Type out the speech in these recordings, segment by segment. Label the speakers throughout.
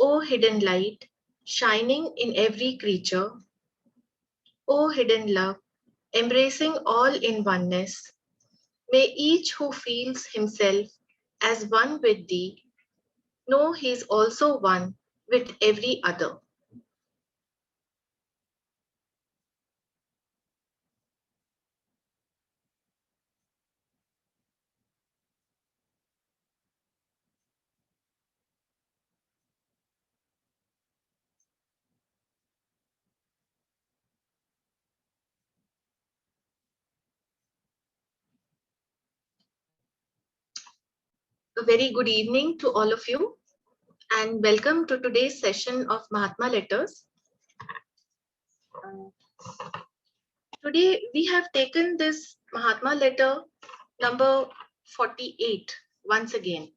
Speaker 1: O hidden light, shining in every creature, O hidden love, embracing all in oneness, may each who feels himself as one with thee know he is also one with every other. A very good evening to all of you, and welcome to today's session of Mahatma Letters. Today we have taken this Mahatma letter number 48 once again.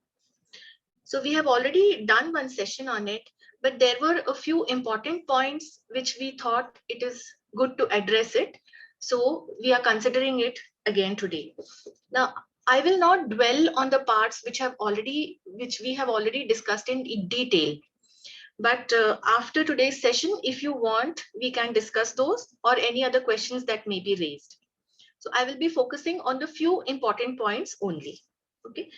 Speaker 1: So we have already done one session on it, but there were a few important points which we thought it is good to address it. So we are considering it again today. Now, I will not dwell on the parts which we have already discussed in detail. But after today's session, if you want, we can discuss those or any other questions that may be raised. So I will be focusing on the few important points only. Okay.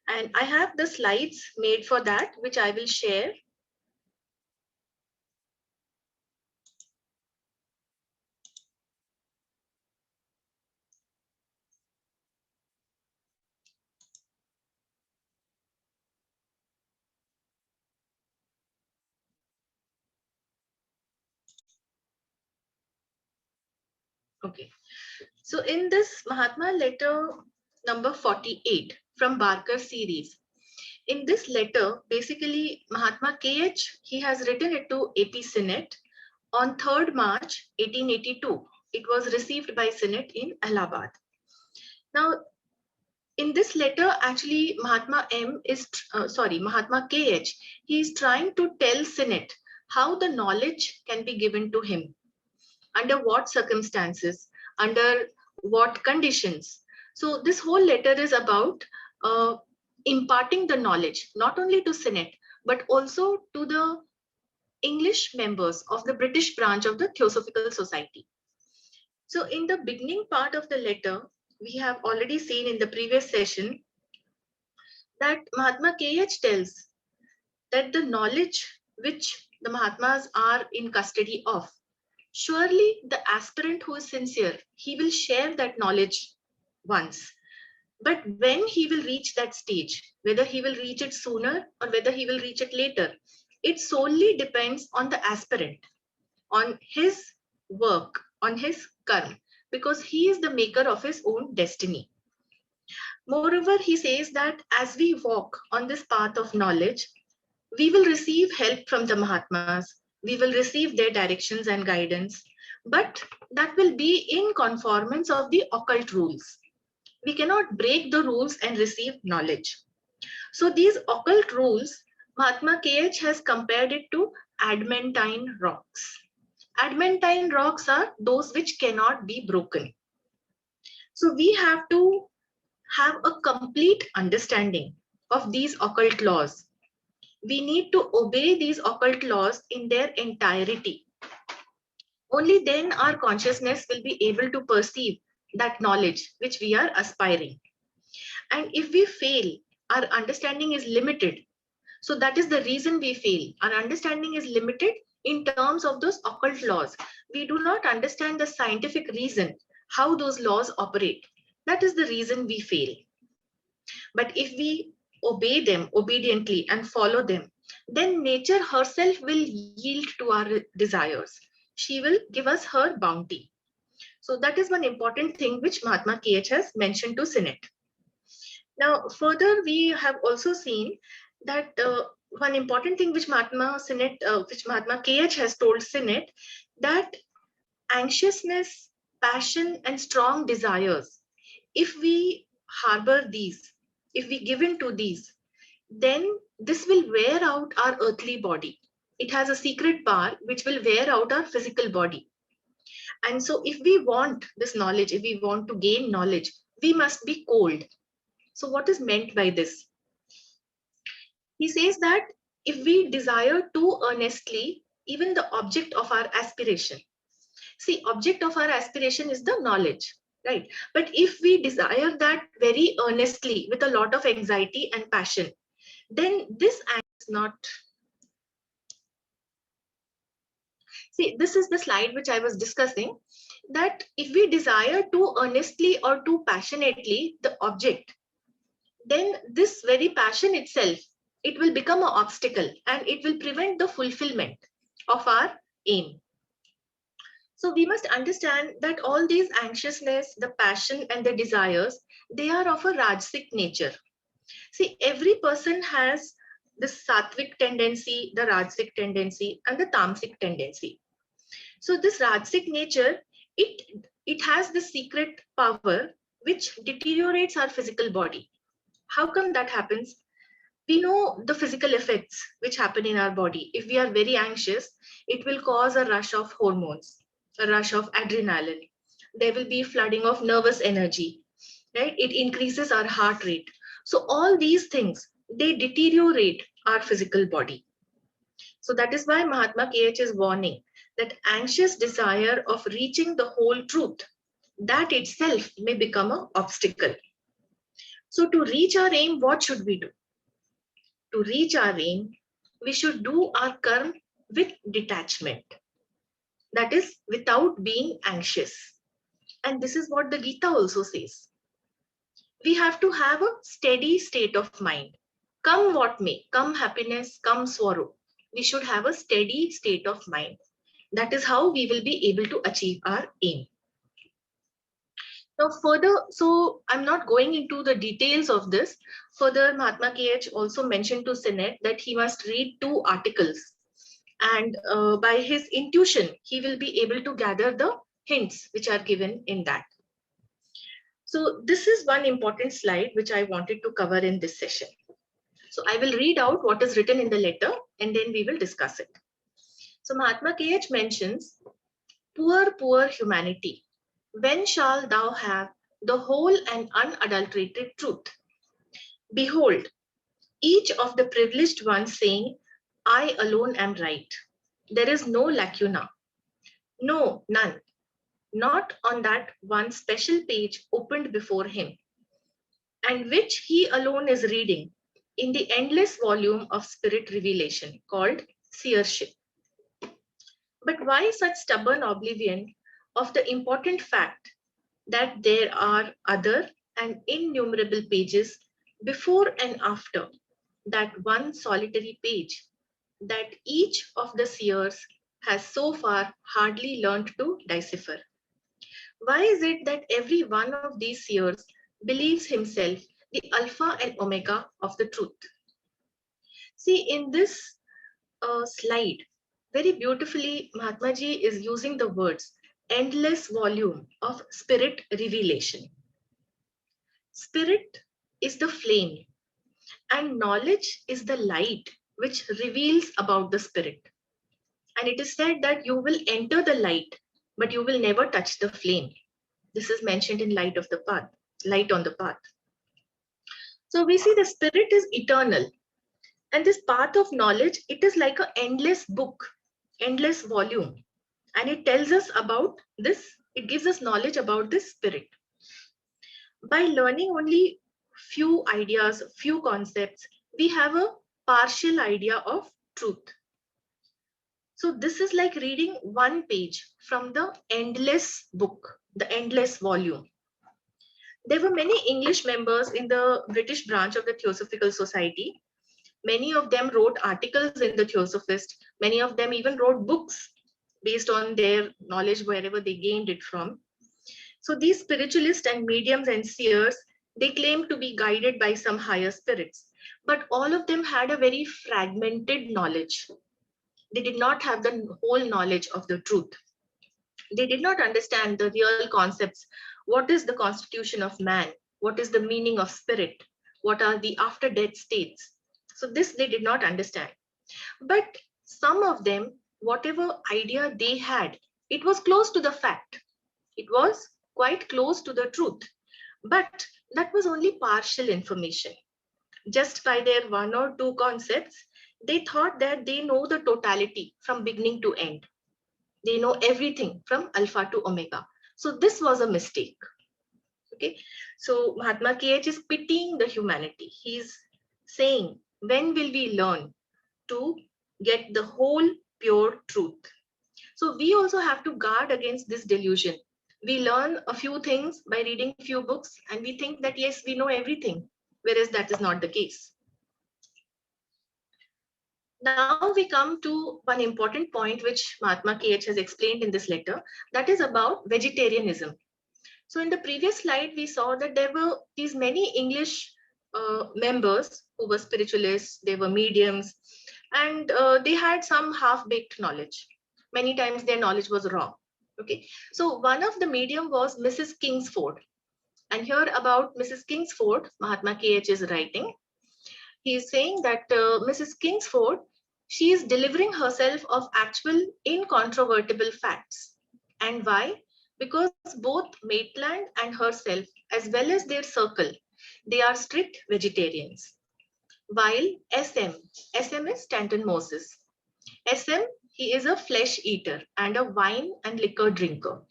Speaker 1: And I have the slides made for that, which I will share. Okay. So in this Mahatma letter number 48 from Barker series, in this letter, basically Mahatma KH, he has written it to AP Senate on 3rd March 1882. It was received by Senate in Allahabad. Now, in this letter, actually, Mahatma KH, he is trying to tell Senate how the knowledge can be given to him, under what circumstances, under what conditions. So this whole letter is about imparting the knowledge, not only to Senate, but also to the English members of the British branch of the Theosophical Society. So in the beginning part of the letter, we have already seen in the previous session that Mahatma KH tells that the knowledge which the Mahatmas are in custody of, surely the aspirant who is sincere, he will share that knowledge once. But when he will reach that stage, whether he will reach it sooner or whether he will reach it later, it solely depends on the aspirant, on his work, on his karma, because he is the maker of his own destiny. Moreover, he says that as we walk on this path of knowledge, we will receive help from the Mahatmas, we will receive their directions and guidance, but that will be in conformance of the occult rules. We cannot break the rules and receive knowledge. So these occult rules, Mahatma KH has compared it to adamantine rocks. Adamantine rocks are those which cannot be broken. So we have to have a complete understanding of these occult laws. We need to obey these occult laws in their entirety. Only then our consciousness will be able to perceive that knowledge which we are aspiring. And if we fail, our understanding is limited. So that is the reason we fail. Our understanding is limited in terms of those occult laws. We do not understand the scientific reason how those laws operate. That is the reason we fail. But if we obey them obediently and follow them, then nature herself will yield to our desires. She will give us her bounty. So that is one important thing which Mahatma KH has mentioned to Senate. Now, further, we have also seen that one important thing which Mahatma KH has told Senate, that anxiousness, passion, and strong desires, if we harbor these, if we give in to these, then this will wear out our earthly body. It has a secret power which will wear out our physical body. And so if we want this knowledge, if we want to gain knowledge, we must be cold. So what is meant by this? He says that if we desire too earnestly, even the object of our aspiration. See, object of our aspiration is the knowledge, right? But if we desire that very earnestly with a lot of anxiety and passion, then this is not. See, this is the slide which I was discussing, that if we desire too earnestly or too passionately the object, then this very passion itself, it will become an obstacle and it will prevent the fulfillment of our aim. So we must understand that all these anxiousness, the passion and the desires, they are of a Rajasic nature. See, every person has this Sattvic tendency, the Rajasic tendency and the Tamasic tendency. So this Rajasic nature, it has the secret power which deteriorates our physical body. How come that happens? We know the physical effects which happen in our body. If we are very anxious, it will cause a rush of hormones, a rush of adrenaline. There will be flooding of nervous energy, right? It increases our heart rate. So all these things, they deteriorate our physical body. So that is why Mahatma KH is warning that anxious desire of reaching the whole truth, that itself may become an obstacle. So to reach our aim, what should we do? To reach our aim, we should do our karma with detachment. That is, without being anxious. And this is what the Gita also says. We have to have a steady state of mind. Come what may, come happiness, come sorrow. We should have a steady state of mind. That is how we will be able to achieve our aim. Now further, so I'm not going into the details of this. Further, Mahatma KH also mentioned to Sinnett that he must read 2 articles. And by his intuition, he will be able to gather the hints which are given in that. So this is one important slide which I wanted to cover in this session. So I will read out what is written in the letter and then we will discuss it. So Mahatma KH mentions, poor, poor humanity, when shall thou have the whole and unadulterated truth? Behold, each of the privileged ones saying, I alone am right. There is no lacuna. No, none. Not on that one special page opened before him, and which he alone is reading in the endless volume of spirit revelation called seership. But why such stubborn oblivion of the important fact that there are other and innumerable pages before and after that one solitary page that each of the seers has so far hardly learned to decipher? Why is it that every one of these seers believes himself the alpha and omega of the truth? See, in this slide, very beautifully, Mahatma Ji is using the words endless volume of spirit revelation. Spirit is the flame and knowledge is the light which reveals about the spirit. And it is said that you will enter the light, but you will never touch the flame. This is mentioned in Light of the Path, Light on the Path. So we see the spirit is eternal. And this path of knowledge, it is like an endless book, endless volume. And it tells us about this, it gives us knowledge about this spirit. By learning only few ideas, few concepts, we have a partial idea of truth. So this is like reading one page from the endless book, the endless volume. There were many English members in the British branch of the Theosophical Society. Many of them wrote articles in the Theosophist. Many of them even wrote books based on their knowledge wherever they gained it from. So these spiritualists and mediums and seers, they claim to be guided by some higher spirits, but all of them had a very fragmented knowledge. They did not have the whole knowledge of the truth. They did not understand the real concepts. What is the constitution of man? What is the meaning of spirit? What are the after death states? So this they did not understand. But some of them, whatever idea they had, it was close to the fact. It was quite close to the truth. But that was only partial information. Just by their one or two concepts, they thought that they know the totality from beginning to end. They know everything from alpha to omega. So this was a mistake. Okay. So Mahatma KH is pitying the humanity. He's saying, when will we learn to get the whole pure truth? So we also have to guard against this delusion. We learn a few things by reading few books and we think that yes, we know everything, whereas that is not the case. Now we come to one important point which Mahatma KH has explained in this letter, that is about vegetarianism. So in the previous slide, we saw that there were these many English members who were spiritualists, they were mediums, and they had some half-baked knowledge. Many times their knowledge was wrong. Okay, so one of the medium was Mrs. Kingsford. And here about Mrs. Kingsford, Mahatma KH is writing. He is saying that Mrs. Kingsford, she is delivering herself of actual incontrovertible facts. And why? Because both Maitland and herself, as well as their circle, they are strict vegetarians. While SM is Stanton Moses. SM, he is a flesh eater and a wine and liquor drinker.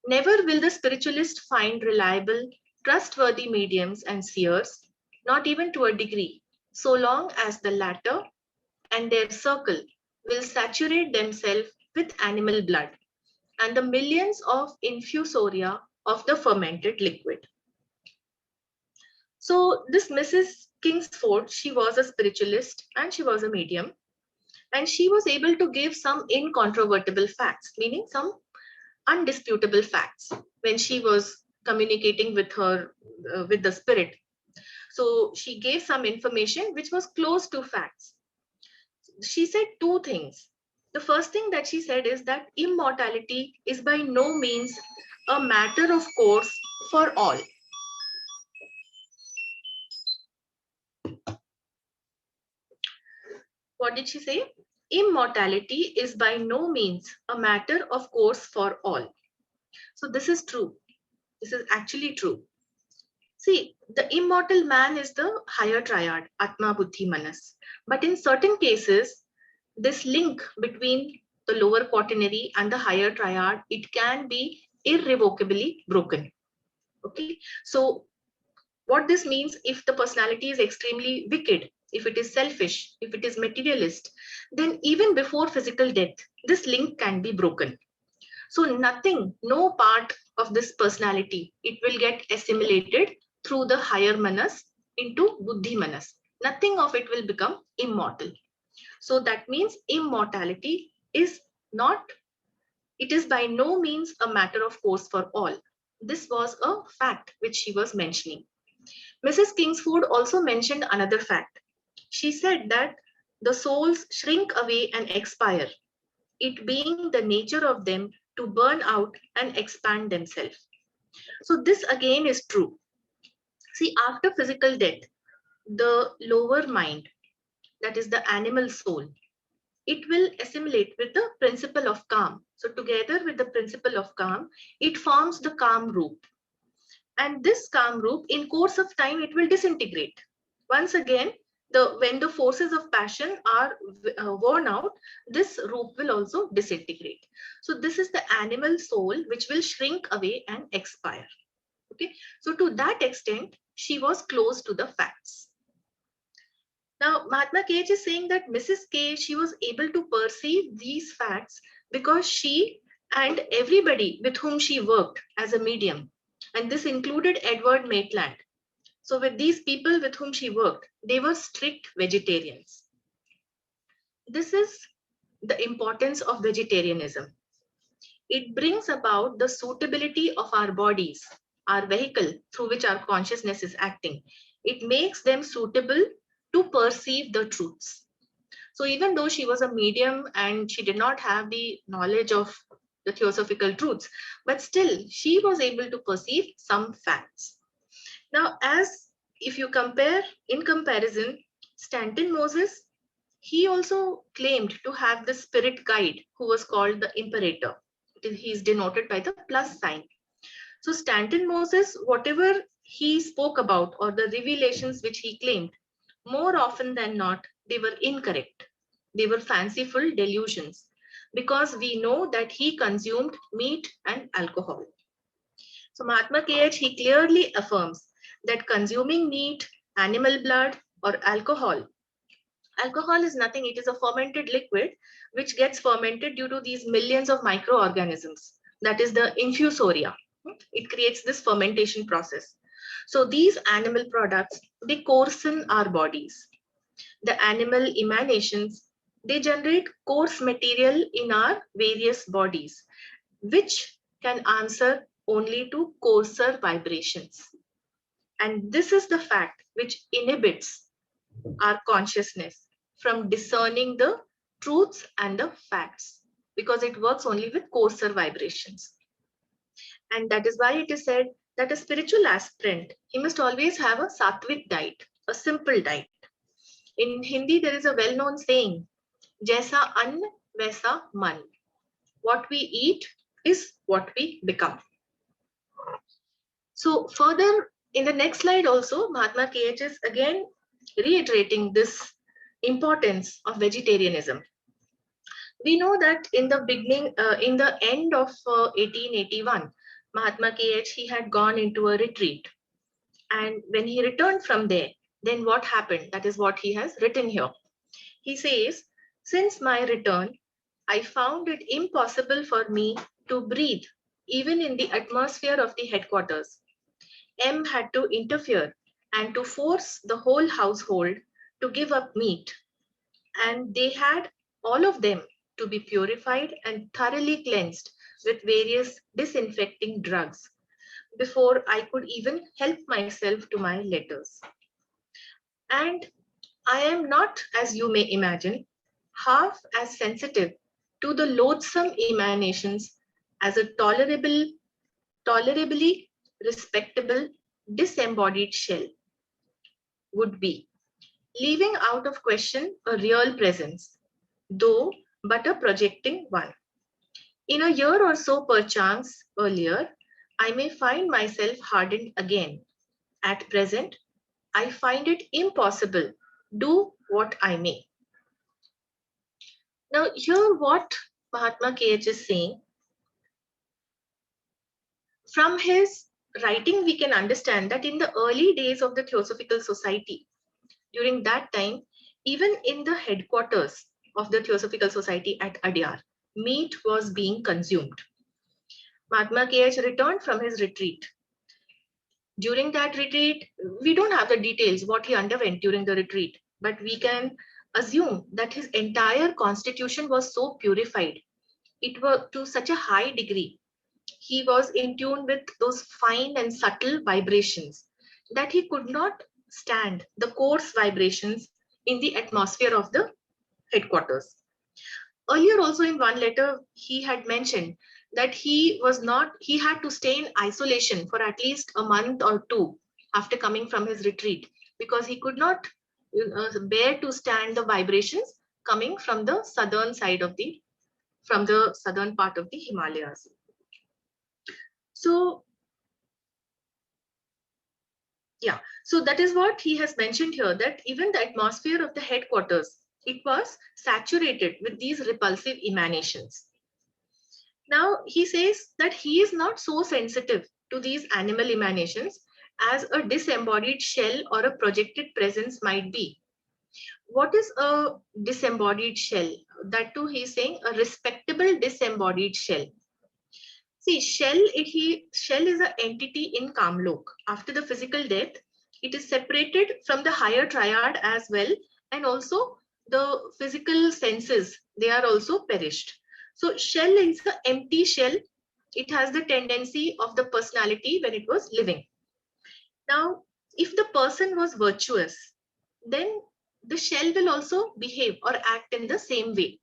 Speaker 1: Never will the spiritualist find reliable, trustworthy mediums and seers, not even to a degree, so long as the latter and their circle will saturate themselves with animal blood and the millions of infusoria of the fermented liquid. So this Mrs. Kingsford, she was a spiritualist and she was a medium, and she was able to give some incontrovertible facts, meaning some undisputable facts when she was communicating with her with the spirit. So she gave some information which was close to facts. She said two things. The first thing that she said is that immortality is by no means a matter of course for all. What did she say? Immortality is by no means a matter of course for all. So this is true. This is actually true. See, the immortal man is the higher triad, Atma, Buddhi, Manas. But in certain cases, this link between the lower quaternary and the higher triad, it can be irrevocably broken. Okay, so what this means, if the personality is extremely wicked, if it is selfish, if it is materialist, then even before physical death, this link can be broken. So nothing, no part of this personality, it will get assimilated through the higher manas into buddhi manas. Nothing of it will become immortal. So that means immortality is not, it is by no means a matter of course for all. This was a fact which she was mentioning. Mrs. Kingsford also mentioned another fact. She said that the souls shrink away and expire, it being the nature of them to burn out and expand themselves. So this again is true. See, after physical death, the lower mind, that is the animal soul, it will assimilate with the principle of calm. So together with the principle of calm, it forms the calm roop. And this calm roop, in course of time, it will disintegrate. Once again, when the forces of passion are worn out, this roop will also disintegrate. So this is the animal soul which will shrink away and expire. Okay, so to that extent, she was close to the facts. Now, Mahatma KH is saying that Mrs. K, she was able to perceive these facts because she and everybody with whom she worked as a medium, and this included Edward Maitland. So with these people with whom she worked, they were strict vegetarians. This is the importance of vegetarianism. It brings about the suitability of our bodies, our vehicle through which our consciousness is acting. It makes them suitable to perceive the truths. So even though she was a medium and she did not have the knowledge of the theosophical truths, but still she was able to perceive some facts. Now, as if you compare, in comparison, Stanton Moses, he also claimed to have the spirit guide who was called the imperator. He is denoted by the plus sign. So Stanton Moses, whatever he spoke about or the revelations which he claimed, more often than not, they were incorrect. They were fanciful delusions because we know that he consumed meat and alcohol. So Mahatma KH, he clearly affirms that consuming meat, animal blood, or alcohol is nothing. It is a fermented liquid which gets fermented due to these millions of microorganisms. That is the infusoria. It creates this fermentation process. So these animal products, they coarsen our bodies. The animal emanations, they generate coarse material in our various bodies, which can answer only to coarser vibrations. And this is the fact which inhibits our consciousness from discerning the truths and the facts, because it works only with coarser vibrations. And that is why it is said that a spiritual aspirant, he must always have a sattvic diet, a simple diet. In Hindi, there is a well-known saying, Jaisa ann, vaisa man. What we eat is what we become. So further, in the next slide also, Mahatma KH is again reiterating this importance of vegetarianism. We know that in the beginning, in the end of 1881, Mahatma KH, he had gone into a retreat. And when he returned from there, then what happened? That is what he has written here. He says, since my return, I found it impossible for me to breathe, even in the atmosphere of the headquarters. M had to interfere and to force the whole household to give up meat. And they had all of them to be purified and thoroughly cleansed with various disinfecting drugs before I could even help myself to my letters. And I am not, as you may imagine, half as sensitive to the loathsome emanations as a tolerably respectable disembodied shell would be, leaving out of question a real presence, though but a projecting one. In a year or so, perchance earlier, I may find myself hardened again. At present, I find it impossible, do what I may. Now, here what Mahatma KH is saying, from his writing, we can understand that in the early days of the Theosophical Society, during that time, even in the headquarters of the Theosophical Society at Adyar, meat was being consumed. Mahatma KH returned from his retreat. During that retreat, we don't have the details what he underwent during the retreat, but we can assume that his entire constitution was so purified. It was to such a high degree. He was in tune with those fine and subtle vibrations that he could not stand the coarse vibrations in the atmosphere of the headquarters. Earlier also in one letter, he had mentioned that he had to stay in isolation for at least a month or two after coming from his retreat, because he could not bear to stand the vibrations coming from the southern side of from the southern part of the Himalayas. So yeah, so that is what he has mentioned here, that even the atmosphere of the headquarters, it was saturated with these repulsive emanations. Now he says that he is not so sensitive to these animal emanations as a disembodied shell or a projected presence might be. What is a disembodied shell? That too he is saying a respectable disembodied shell. See, shell is an entity in Kamlok. After the physical death, it is separated from the higher triad as well, and also the physical senses, they are also perished. So shell is an empty shell. It has the tendency of the personality when it was living. Now, if the person was virtuous, then the shell will also behave or act in the same way.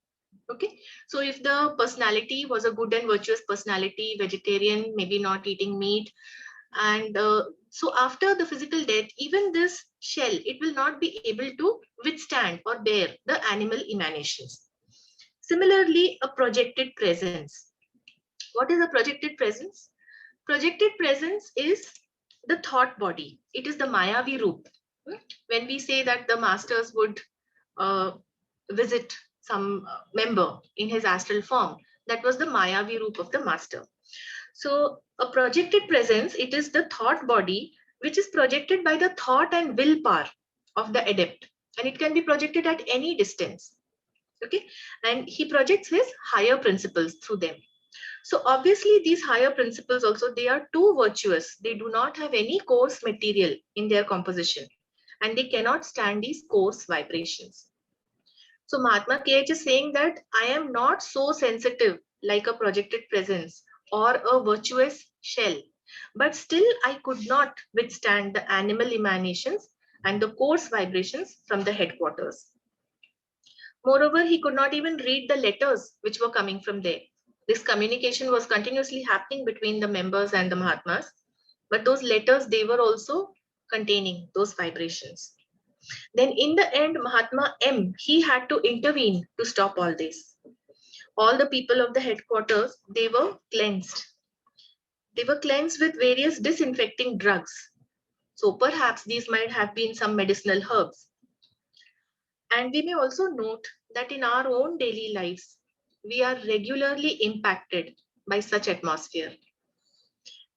Speaker 1: Okay, so if the personality was a good and virtuous personality, vegetarian, maybe not eating meat, and so after the physical death, even this shell, it will not be able to withstand or bear the animal emanations. Similarly, a projected presence. What is a projected presence? Projected presence is the thought body. It is the Mayavi Roop. When we say that the masters would visit some member in his astral form. That was the Mayavi Roop of the master. So a projected presence, it is the thought body which is projected by the thought and willpower of the adept, and it can be projected at any distance. Okay, and he projects his higher principles through them. So obviously these higher principles also, they are too virtuous. They do not have any coarse material in their composition, and they cannot stand these coarse vibrations. So Mahatma KH is saying that I am not so sensitive like a projected presence or a virtuous shell, but still I could not withstand the animal emanations and the coarse vibrations from the headquarters. Moreover, he could not even read the letters which were coming from there. This communication was continuously happening between the members and the Mahatmas, but those letters, they were also containing those vibrations. Then in the end, Mahatma M, he had to intervene to stop all this. All the people of the headquarters, they were cleansed. They were cleansed with various disinfecting drugs. So perhaps these might have been some medicinal herbs. And we may also note that in our own daily lives, we are regularly impacted by such atmosphere.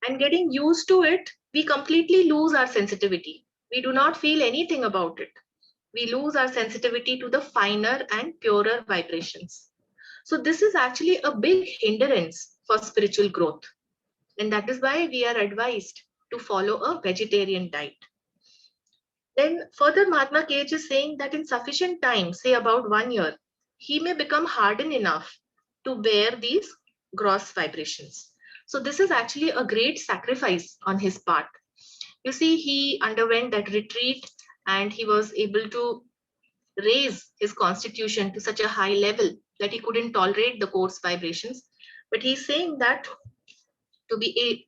Speaker 1: And getting used to it, we completely lose our sensitivity. We do not feel anything about it. We lose our sensitivity to the finer and purer vibrations. So this is actually a big hindrance for spiritual growth. And that is why we are advised to follow a vegetarian diet. Then further, Mahatma KH is saying that in sufficient time, say about 1 year, he may become hardened enough to bear these gross vibrations. So this is actually a great sacrifice on his part. You see, he underwent that retreat and he was able to raise his constitution to such a high level that he couldn't tolerate the coarse vibrations. But he's saying that to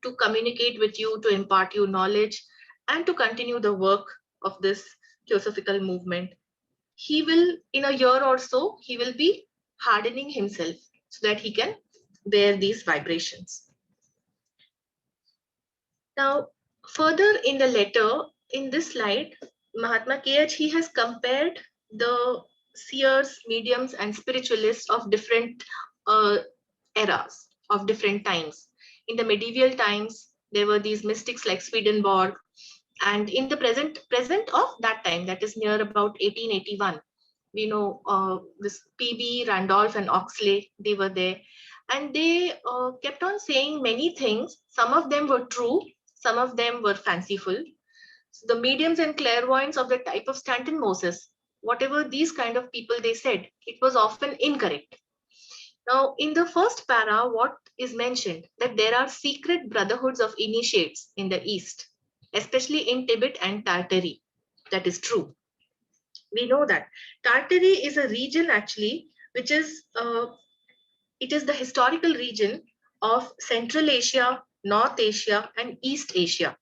Speaker 1: to communicate with you, to impart you knowledge, and to continue the work of this theosophical movement, he will, in a year or so, he will be hardening himself so that he can bear these vibrations. Now, further in the letter, in this slide, Mahatma KH, he has compared the seers, mediums, and spiritualists of different eras, of different times. In the medieval times, there were these mystics like Swedenborg, and in the present of that time, that is near about 1881, we know this PB, Randolph, and Oxley, they were there, and they kept on saying many things. Some of them were true, some of them were fanciful. So the mediums and clairvoyants of the type of Stanton Moses, whatever these kind of people they said, it was often incorrect. Now, in the first para, what is mentioned that there are secret brotherhoods of initiates in the East, especially in Tibet and Tartary. That is true. We know that Tartary is a region actually, which is it is the historical region of Central Asia, North Asia, and East Asia.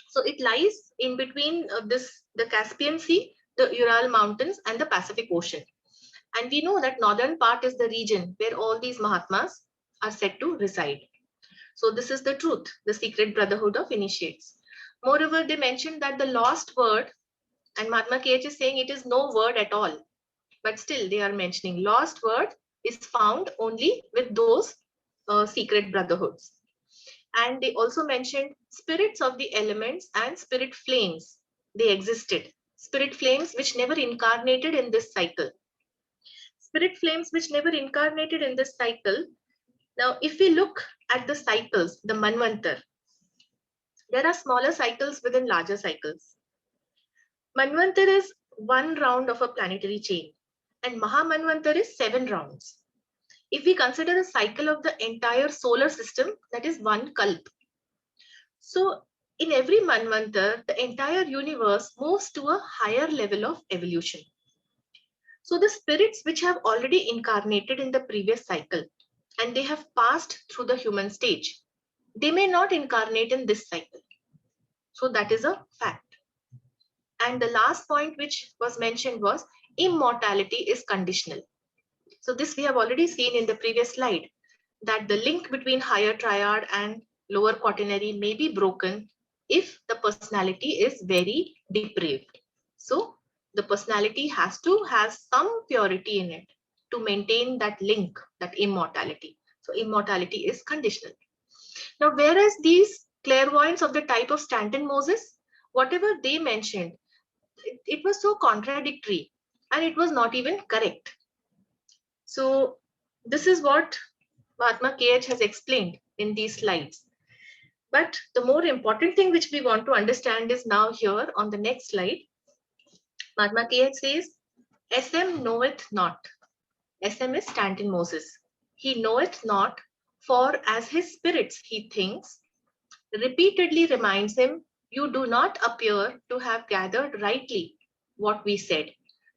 Speaker 1: So it lies in between the Caspian Sea, the Ural Mountains, and the Pacific Ocean. And we know that northern part is the region where all these Mahatmas are said to reside. So this is the truth, the secret brotherhood of initiates. Moreover, they mentioned that the lost word, and Mahatma KH is saying it is no word at all, but still they are mentioning lost word is found only with those secret brotherhoods. And they also mentioned spirits of the elements and spirit flames. They existed. Spirit flames which never incarnated in this cycle. Spirit flames which never incarnated in this cycle. Now, if we look at the cycles, the Manvantar, there are smaller cycles within larger cycles. Manvantar is one round of a planetary chain, and Mahamanvantar is 7 rounds. If we consider the cycle of the entire solar system, that is one Kalp. So in every Manvantar, the entire universe moves to a higher level of evolution. So the spirits which have already incarnated in the previous cycle and they have passed through the human stage, they may not incarnate in this cycle. So that is a fact. And the last point which was mentioned was immortality is conditional. So this we have already seen in the previous slide, that the link between higher triad and lower quaternary may be broken if the personality is very depraved. So The personality has to have some purity in it to maintain that link, that immortality. So immortality is conditional. Now, whereas these clairvoyants of the type of Stanton Moses, whatever they mentioned, it was so contradictory and it was not even correct. So this is what Mahatma KH has explained in these slides. But the more important thing which we want to understand is now here on the next slide. Mahatma KH says, SM knoweth not. SM is Stanton Moses. He knoweth not, for as his spirits he thinks, repeatedly reminds him, you do not appear to have gathered rightly what we said.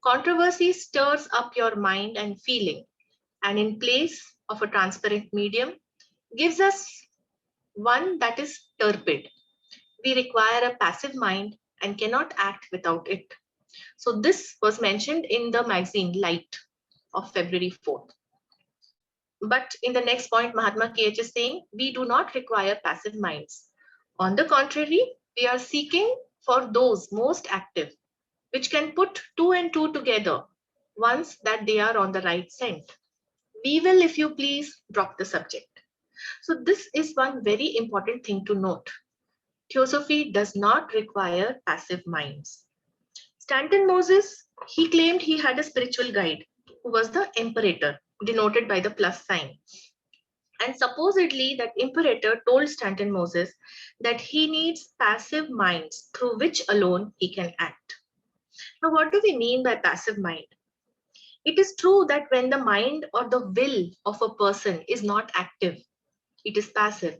Speaker 1: Controversy stirs up your mind and feeling, and in place of a transparent medium, gives us one that is turbid. We require a passive mind and cannot act without it. So this was mentioned in the magazine Light of February 4th. But in the next point, Mahatma KH is saying, we do not require passive minds. On the contrary, we are seeking for those most active, which can put two and two together once that they are on the right scent. We will, if you please, drop the subject. So this is one very important thing to note. Theosophy does not require passive minds. Stanton Moses, he claimed he had a spiritual guide who was the imperator, denoted by the plus sign. And supposedly that imperator told Stanton Moses that he needs passive minds through which alone he can act. Now, what do we mean by passive mind? It is true that when the mind or the will of a person is not active, it is passive,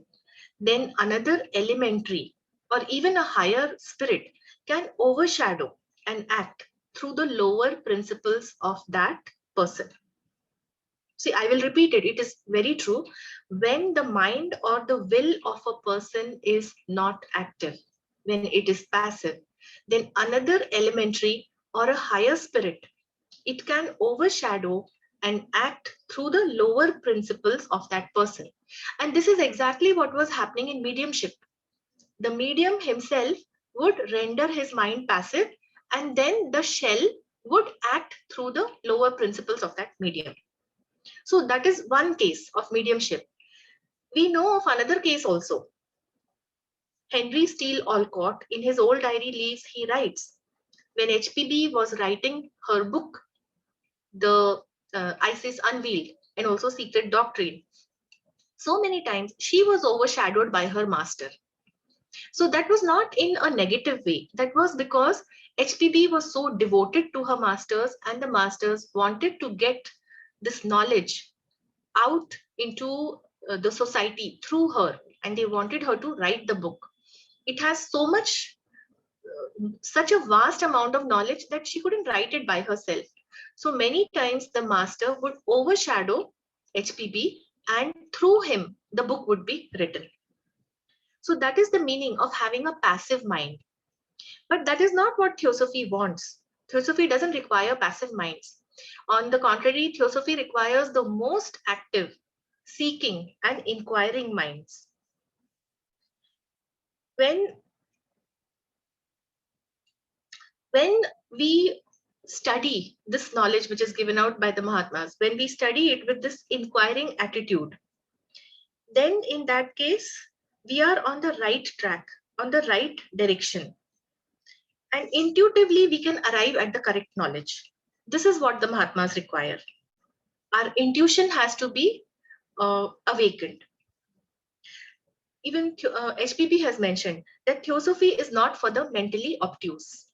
Speaker 1: then another elementary or even a higher spirit can overshadow and act through the lower principles of that person. See, I will repeat it. It is very true. When the mind or the will of a person is not active, when it is passive, then another elementary or a higher spirit, it can overshadow and act through the lower principles of that person. And this is exactly what was happening in mediumship. The medium himself would render his mind passive, and then the shell would act through the lower principles of that medium. So that is one case of mediumship. We know of another case also. Henry Steele Olcott, in his old diary leaves, he writes, when HPB was writing her book, The Isis Unveiled, and also Secret Doctrine, so many times she was overshadowed by her master. So that was not in a negative way. That was because HPB was so devoted to her masters, and the masters wanted to get this knowledge out into the society through her, and they wanted her to write the book. It has so much, such a vast amount of knowledge that she couldn't write it by herself. So many times the master would overshadow HPB, and through him, the book would be written. So that is the meaning of having a passive mind. But that is not what Theosophy wants. Theosophy doesn't require passive minds. On the contrary, Theosophy requires the most active, seeking and inquiring minds. When we study this knowledge which is given out by the Mahatmas, when we study it with this inquiring attitude, then in that case, we are on the right track, on the right direction. And intuitively, we can arrive at the correct knowledge. This is what the Mahatmas require. Our intuition has to be awakened. Even HPB has mentioned that Theosophy is not for the mentally obtuse.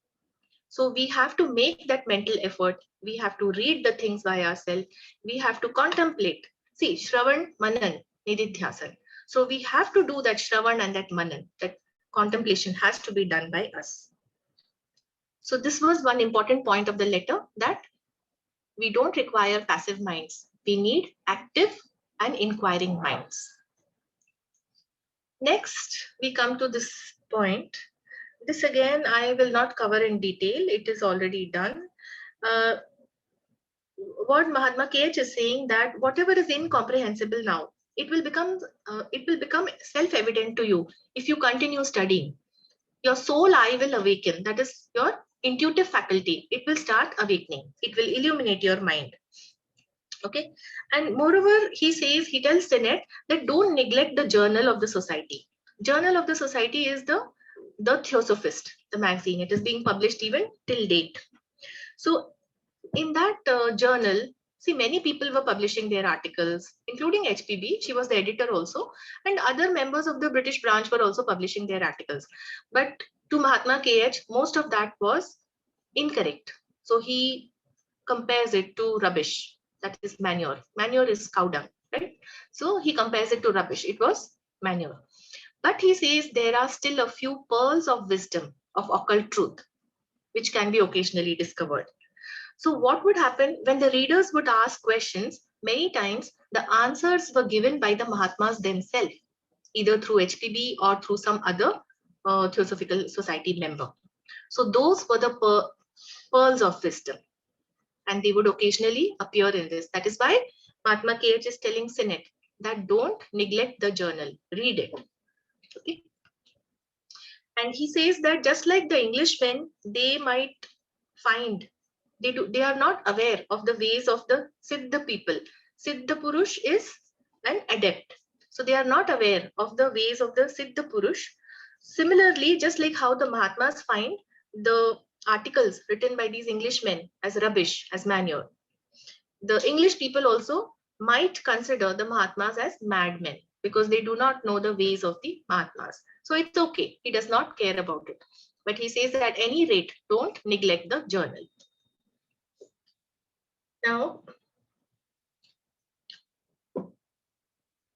Speaker 1: So we have to make that mental effort. We have to read the things by ourselves. We have to contemplate. See, Shravan, Manan, Nididhyasan. So we have to do that Shravan and that Manan. That contemplation has to be done by us. So this was one important point of the letter, that we don't require passive minds. We need active and inquiring minds. Next, we come to this point. This again, I will not cover in detail. It is already done. What Mahatma KH is saying, that whatever is incomprehensible now, it will become self-evident to you if you continue studying. Your soul eye will awaken. That is your intuitive faculty, it will start awakening. It will illuminate your mind. Okay. And moreover, he tells Sinet that don't neglect the journal of the society. Journal of the Society is the Theosophist, the magazine. It is being published even till date. So in that journal, see, many people were publishing their articles, including HPB. She was the editor also, and other members of the British branch were also publishing their articles. But to Mahatma KH, most of that was incorrect. So he compares it to rubbish. That is manure. Manure is cow dung, right? So he compares it to rubbish. It was manure. But he says there are still a few pearls of wisdom, of occult truth, which can be occasionally discovered. So what would happen when the readers would ask questions? Many times the answers were given by the Mahatmas themselves, either through HPB or through some other Theosophical Society member. So those were the pearls of wisdom, and they would occasionally appear in this. That is why Mahatma KH is telling Sinet that don't neglect the journal, read it. Okay. And he says that just like the Englishmen, they might find they are not aware of the ways of the Siddha people. Siddha Purush is an adept. So they are not aware of the ways of the Siddha Purush. Similarly, just like how the Mahatmas find the articles written by these Englishmen as rubbish, as manure, the English people also might consider the Mahatmas as madmen because they do not know the ways of the Mahatmas. So it's okay. He does not care about it. But he says that at any rate, don't neglect the journal. Now,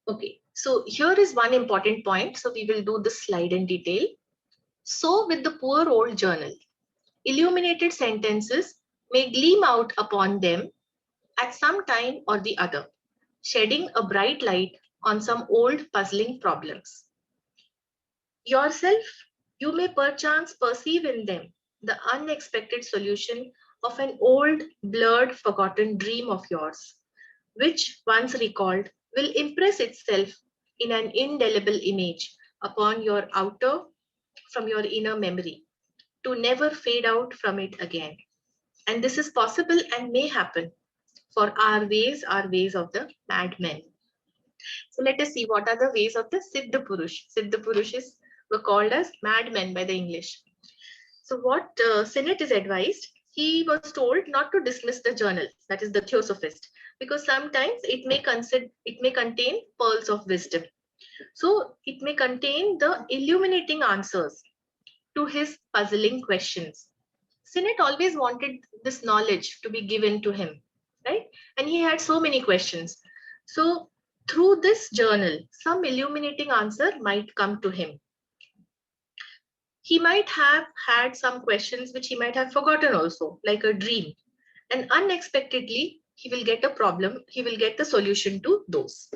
Speaker 1: okay, so here is one important point. So we will do this slide in detail. So with the poor old journal, illuminated sentences may gleam out upon them at some time or the other, shedding a bright light on some old puzzling problems. Yourself, you may perchance perceive in them the unexpected solution of an old, blurred, forgotten dream of yours, which once recalled will impress itself in an indelible image upon your outer, from your inner memory, to never fade out from it again. And this is possible and may happen, for our ways are ways of the madmen. So let us see what are the ways of the Siddha Purush. Siddha Purushes were called as madmen by the English. So what Sinet is advised, he was told not to dismiss the journal, that is the Theosophist, because sometimes it may contain pearls of wisdom. So it may contain the illuminating answers to his puzzling questions. Sinet always wanted this knowledge to be given to him, right? And he had so many questions. So through this journal, some illuminating answer might come to him. He might have had some questions which he might have forgotten also, like a dream. And unexpectedly, he will get a problem, he will get the solution to those.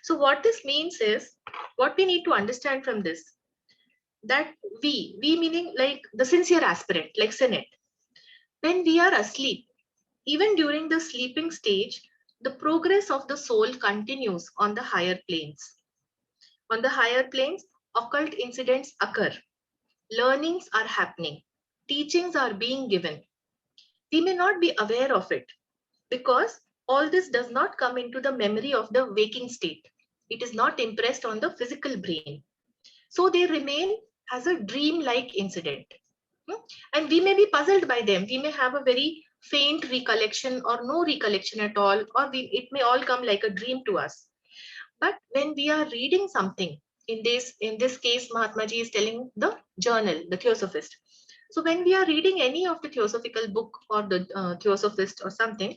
Speaker 1: So what this means is, what we need to understand from this, that we meaning like the sincere aspirant, like Sinet, when we are asleep, even during the sleeping stage, the progress of the soul continues on the higher planes. On the higher planes, occult incidents occur. Learnings are happening. Teachings are being given. We may not be aware of it because all this does not come into the memory of the waking state. It is not impressed on the physical brain. So they remain as a dream-like incident. And we may be puzzled by them. We may have a very faint recollection or no recollection at all, or it may all come like a dream to us. But when we are reading something, in this case, Mahatma Ji is telling the journal, the Theosophist. So when we are reading any of the theosophical book or the Theosophist or something,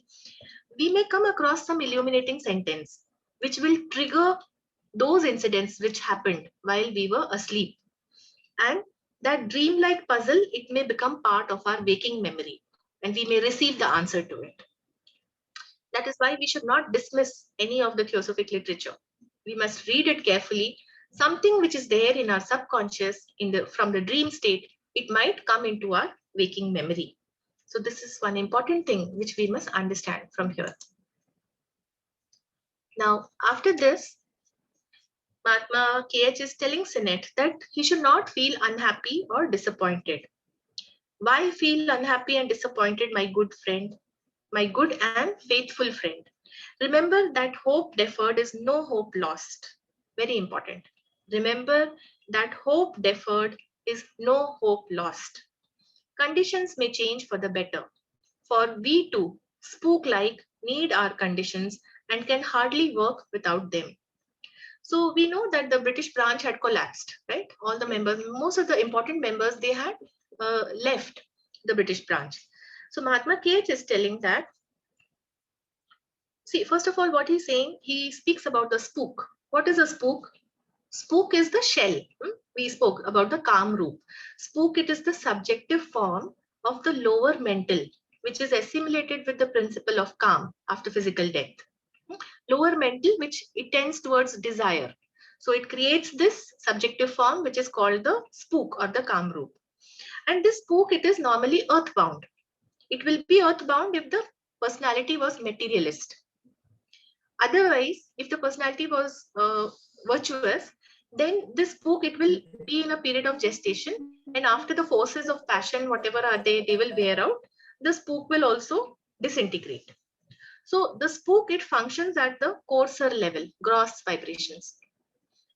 Speaker 1: we may come across some illuminating sentence which will trigger those incidents which happened while we were asleep. And that dreamlike puzzle, it may become part of our waking memory and we may receive the answer to it. That is why we should not dismiss any of the theosophic literature. We must read it carefully. Something which is there in our subconscious from the dream state, it might come into our waking memory. So this is one important thing which we must understand from here. Now, after this, Mahatma KH is telling Sinet that he should not feel unhappy or disappointed. Why feel unhappy and disappointed, my good friend, my good and faithful friend? Remember that hope deferred is no hope lost. Very important. Remember that hope deferred is no hope lost. Conditions may change for the better. For we too, spook like, need our conditions and can hardly work without them. So we know that the British branch had collapsed, right? All the members, most of the important members, they had left the British branch. So Mahatma K.H. is telling that, see, first of all, what he's saying, he speaks about the spook. What is a spook? Spook is the shell. We spoke about the calm roop. Spook, it is the subjective form of the lower mental, which is assimilated with the principle of calm after physical death. Lower mental, which it tends towards desire. So it creates this subjective form, which is called the spook or the calm roop. And this spook, it is normally earthbound. It will be earthbound if the personality was materialist. Otherwise, if the personality was virtuous, then this spook, it will be in a period of gestation, and after the forces of passion, whatever are they will wear out, the spook will also disintegrate. So the spook, it functions at the coarser level, gross vibrations.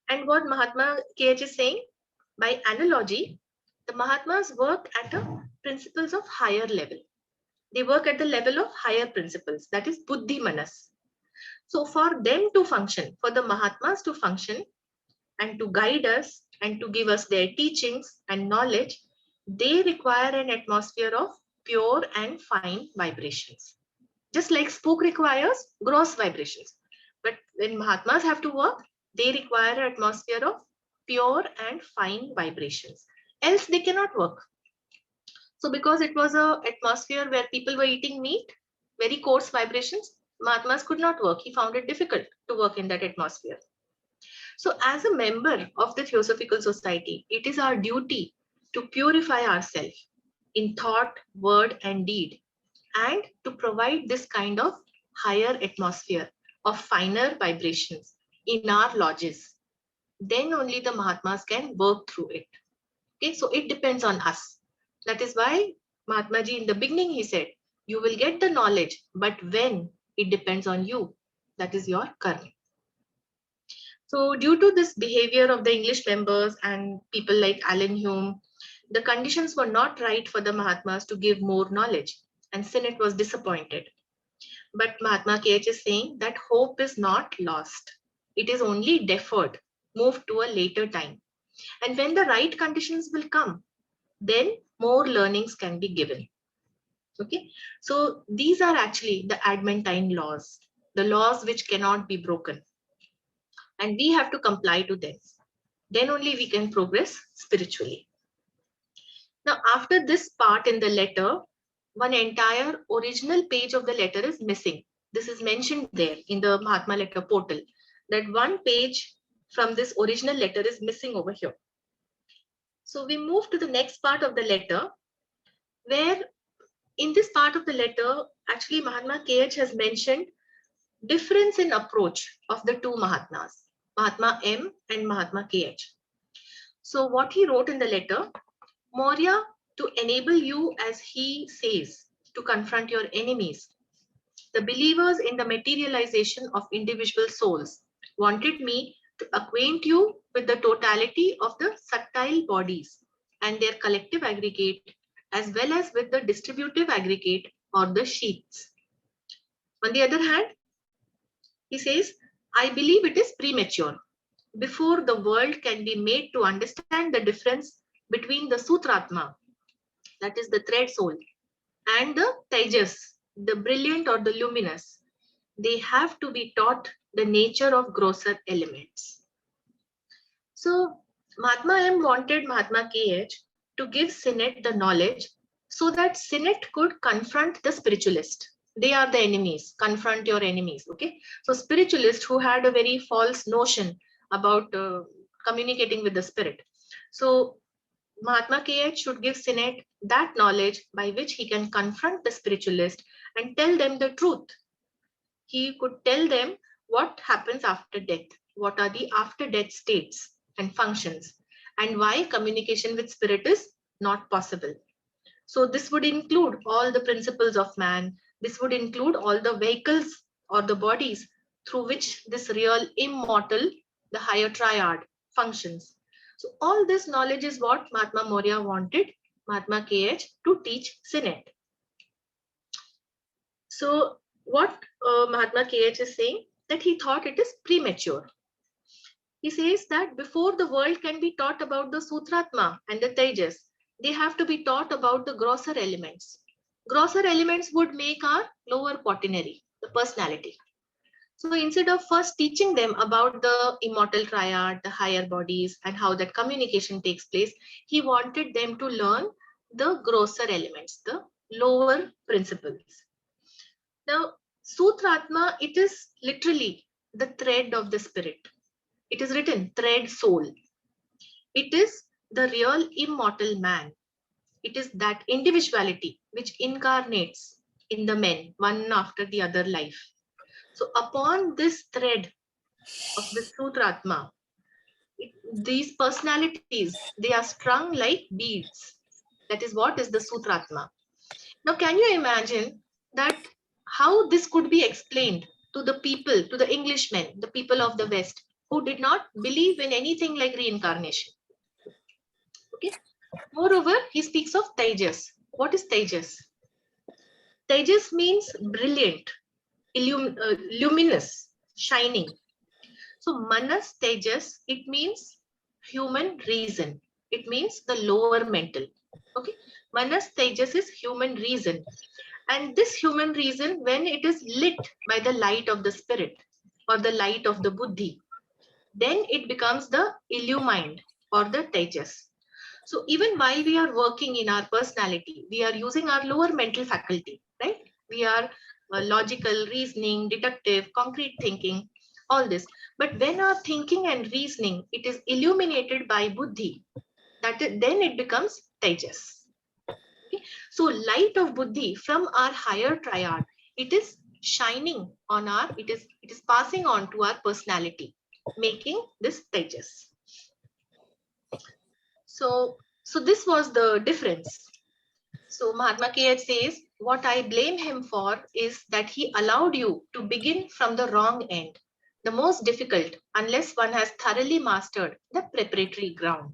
Speaker 1: And what Mahatma K.H. is saying, by analogy, the Mahatmas work at a principles of higher level. They work at the level of higher principles, that is Buddhi Manas. So for them to function, for the Mahatmas to function and to guide us and to give us their teachings and knowledge, they require an atmosphere of pure and fine vibrations. Just like spook requires gross vibrations. But when Mahatmas have to work, they require an atmosphere of pure and fine vibrations. Else they cannot work. So because it was an atmosphere where people were eating meat, very coarse vibrations, Mahatmas could not work. He found it difficult to work in that atmosphere. So as a member of the Theosophical Society, it is our duty to purify ourselves in thought, word, and deed, and to provide this kind of higher atmosphere of finer vibrations in our lodges. Then only the Mahatmas can work through it. Okay, so it depends on us. That is why Mahatma Ji in the beginning he said, you will get the knowledge, but when, it depends on you. That is your karma. So due to this behavior of the English members and people like Alan Hume, the conditions were not right for the Mahatmas to give more knowledge, and Sinnett was disappointed. But Mahatma K.H. is saying that hope is not lost. It is only deferred, moved to a later time. And when the right conditions will come, then more learnings can be given. Okay, so these are actually the adamantine laws, the laws which cannot be broken. And we have to comply to them. Then only we can progress spiritually. Now, after this part in the letter, one entire original page of the letter is missing. This is mentioned there in the Mahatma letter portal, that one page from this original letter is missing over here. So we move to the next part of the letter, where in this part of the letter, actually Mahatma K.H. has mentioned difference in approach of the two Mahatmas, Mahatma M and Mahatma K.H. So what he wrote in the letter, Maurya, to enable you, as he says, to confront your enemies, the believers in the materialization of individual souls wanted me to acquaint you with the totality of the subtle bodies and their collective aggregate, as well as with the distributive aggregate or the sheaths. On the other hand, he says, I believe it is premature. Before the world can be made to understand the difference between the Sutratma, that is the thread soul, and the Tejas, the brilliant or the luminous, they have to be taught the nature of grosser elements. So Mahatma M wanted Mahatma KH to give Sinnett the knowledge so that Sinnett could confront the spiritualist. They are the enemies. Confront your enemies. Okay. So spiritualist who had a very false notion about communicating with the spirit. So Mahatma KH should give Sinnett that knowledge by which he can confront the spiritualist and tell them the truth. He could tell them what happens after death, what are the after death states and functions, and why communication with spirit is not possible. So this would include all the principles of man. This would include all the vehicles or the bodies through which this real immortal, the higher triad, functions. So all this knowledge is what Mahatma Maurya wanted Mahatma KH to teach Sinet. So what Mahatma KH is saying, that he thought it is premature. He says that before the world can be taught about the Sutratma and the Tejas, they have to be taught about the grosser elements. Grosser elements would make our lower quaternary, the personality. So instead of first teaching them about the immortal triad, the higher bodies, and how that communication takes place, he wanted them to learn the grosser elements, the lower principles. Now, Sutratma, it is literally the thread of the spirit. It is written thread soul. It is the real immortal man. It is that individuality which incarnates in the men, one after the other life. So upon this thread of the Sutratma, these personalities, they are strung like beads. That is what is the Sutratma. Now, can you imagine that how this could be explained to the people, to the Englishmen, the people of the West, who did not believe in anything like reincarnation? Okay. Moreover, he speaks of Tejas. What is Tejas? Tejas means brilliant, luminous, shining. So Manas Tejas, it means human reason. It means the lower mental. Okay. Manas Tejas is human reason. And this human reason, when it is lit by the light of the spirit or the light of the buddhi, then it becomes the illumined or the Tejas. So even while we are working in our personality, we are using our lower mental faculty, right? We are logical, reasoning, deductive, concrete thinking, all this. But when our thinking and reasoning, it is illuminated by buddhi, then it becomes Tejas. Okay? So light of buddhi from our higher triad, it is shining on our, it is passing on to our personality, making this Tejas. So this was the difference. So Mahatma KH says, what I blame him for is that he allowed you to begin from the wrong end, the most difficult, unless one has thoroughly mastered the preparatory ground.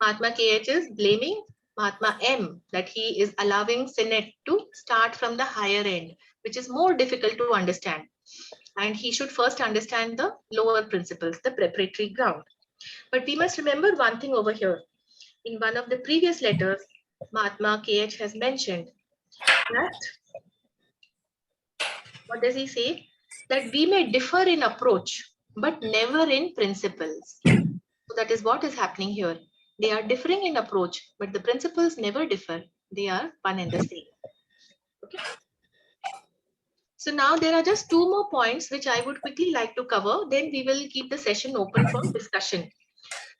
Speaker 1: Mahatma KH is blaming Mahatma M that he is allowing Sinet to start from the higher end, which is more difficult to understand. And he should first understand the lower principles, the preparatory ground. But we must remember one thing over here. In one of the previous letters, Mahatma KH has mentioned that, what does he say? That we may differ in approach, but never in principles. So that is what is happening here. They are differing in approach, but the principles never differ. They are one and the same. Okay. So now there are just two more points which I would quickly like to cover. Then we will keep the session open for discussion.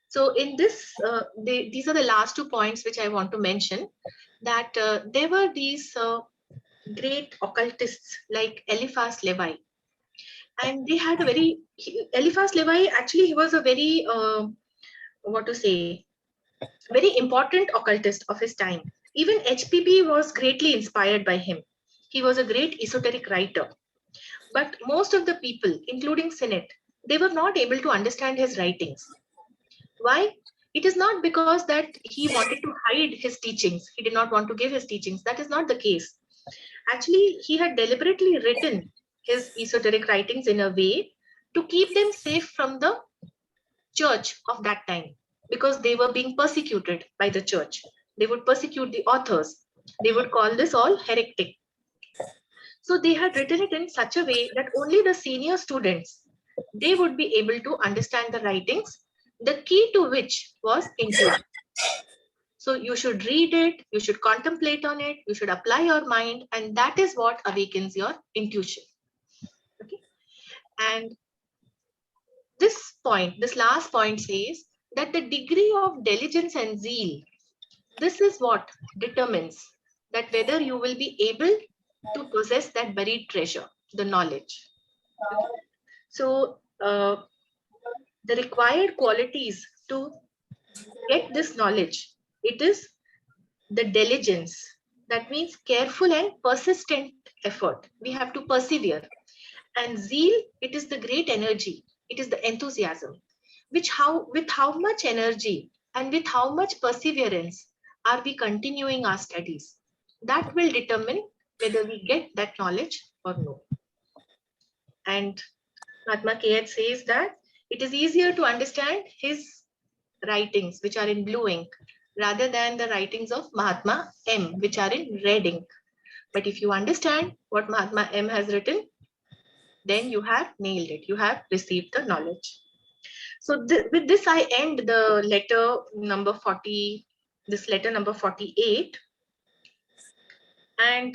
Speaker 1: So in this, these are the last 2 points which I want to mention, that there were these great occultists like Eliphas Levi. And they had a very, Eliphas Levi, actually he was a very, what to say, very important occultist of his time. Even HPB was greatly inspired by him. He was a great esoteric writer. But most of the people, including Sinet, they were not able to understand his writings. Why? It is not because that he wanted to hide his teachings. He did not want to give his teachings. That is not the case. Actually, he had deliberately written his esoteric writings in a way to keep them safe from the church of that time, because they were being persecuted by the church. They would persecute the authors. They would call this all heretic. So they had written it in such a way that only the senior students, they would be able to understand the writings, the key to which was intuition. So you should read it, you should contemplate on it, you should apply your mind, and that is what awakens your intuition. Okay. And this point, this last point says that the degree of diligence and zeal, this is what determines that whether you will be able to possess that buried treasure, the knowledge. Okay. So the required qualities to get this knowledge, it is the diligence. That means careful and persistent effort. We have to persevere. And zeal, it is the great energy. It is the enthusiasm. With how much energy and with how much perseverance are we continuing our studies? That will determine whether we get that knowledge or no. And Mahatma K.H. says that it is easier to understand his writings, which are in blue ink, rather than the writings of Mahatma M, which are in red ink. But if you understand what Mahatma M has written, then you have nailed it. You have received the knowledge. So with this, I end the letter number 40, this letter number 48. And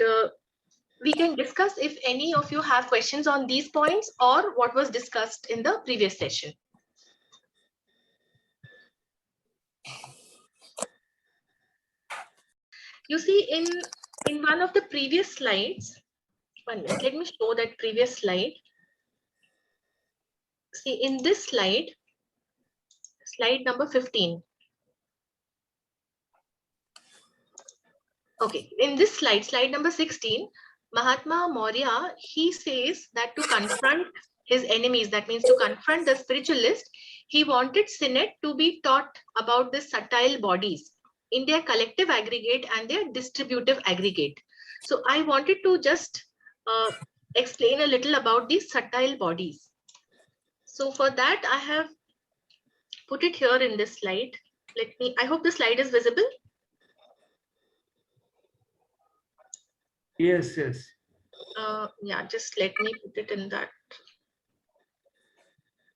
Speaker 1: we can discuss if any of you have questions on these points or what was discussed in the previous session. You see, in one of the previous slides, 1 minute, let me show that previous slide. See, in this slide, slide number 15. Okay, in this slide, slide number 16, Mahatma Maurya, he says that to confront his enemies, that means to confront the spiritualist, he wanted Sinnett to be taught about the subtle bodies in their collective aggregate and their distributive aggregate. So I wanted to just explain a little about these subtle bodies. So for that, I have put it here in this slide. I hope the slide is visible.
Speaker 2: Yes, yes.
Speaker 1: Yeah, just let me put it in that.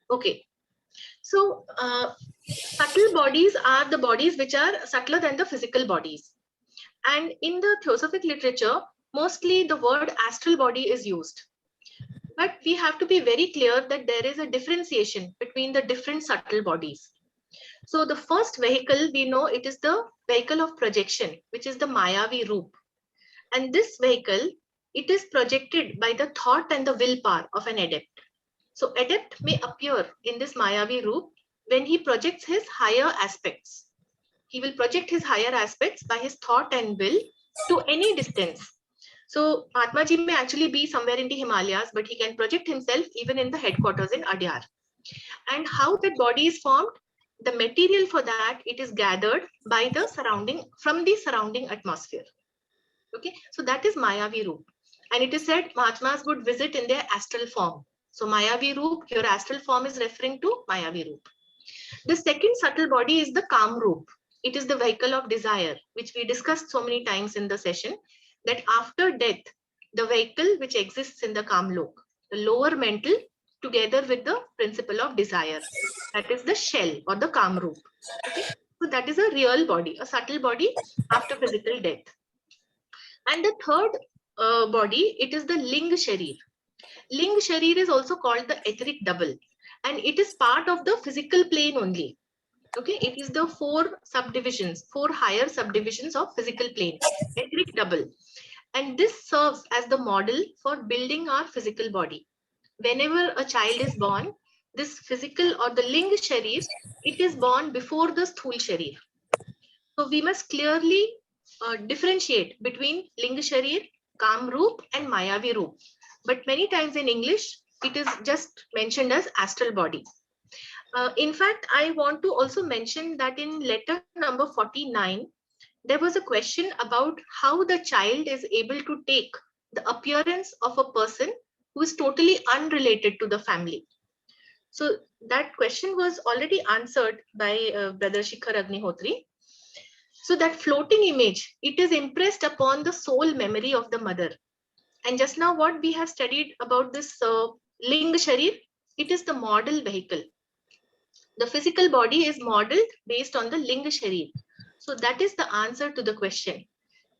Speaker 1: Okay. So subtle bodies are the bodies which are subtler than the physical bodies. And in the theosophic literature, mostly the word astral body is used. But we have to be very clear that there is a differentiation between the different subtle bodies. So the first vehicle, we know it is the vehicle of projection, which is the Mayavi Roop. And this vehicle, it is projected by the thought and the willpower of an adept. So adept may appear in this Mayavi Roop when he projects his higher aspects. He will project his higher aspects by his thought and will to any distance. So Mahatma Ji may actually be somewhere in the Himalayas, but he can project himself even in the headquarters in Adyar. And how that body is formed? The material for that, it is gathered by the from the surrounding atmosphere. Okay, so that is Mayavi Roop. And it is said Mahatmas would visit in their astral form. So Mayavi Roop, your astral form is referring to Mayavi Roop. The second subtle body is the Kam Roop. It is the vehicle of desire, which we discussed so many times in the session, that after death, the vehicle which exists in the Kamlok, the lower mental, together with the principle of desire, that is the shell or the Kam Roop. Okay? So that is a real body, a subtle body after physical death. And the third body, it is the Ling Sharir. Ling Sharir is also called the etheric double, and it is part of the physical plane only. Okay, it is the four higher subdivisions of physical plane, etheric double. And this serves as the model for building our physical body. Whenever a child is born, this physical or the Ling Sharir, it is born before the Sthul Sharir. So we must clearly differentiate between Ling Sharir, Kam Roop and Mayavi Roop. But many times in English, it is just mentioned as astral body. In fact, I want to also mention that in letter number 49, there was a question about how the child is able to take the appearance of a person who is totally unrelated to the family. So that question was already answered by Brother Shikhar Agnihotri. So that floating image, it is impressed upon the soul memory of the mother. And just now what we have studied about this Ling Sharir, it is the model vehicle. The physical body is modeled based on the Ling Sharir. So that is the answer to the question.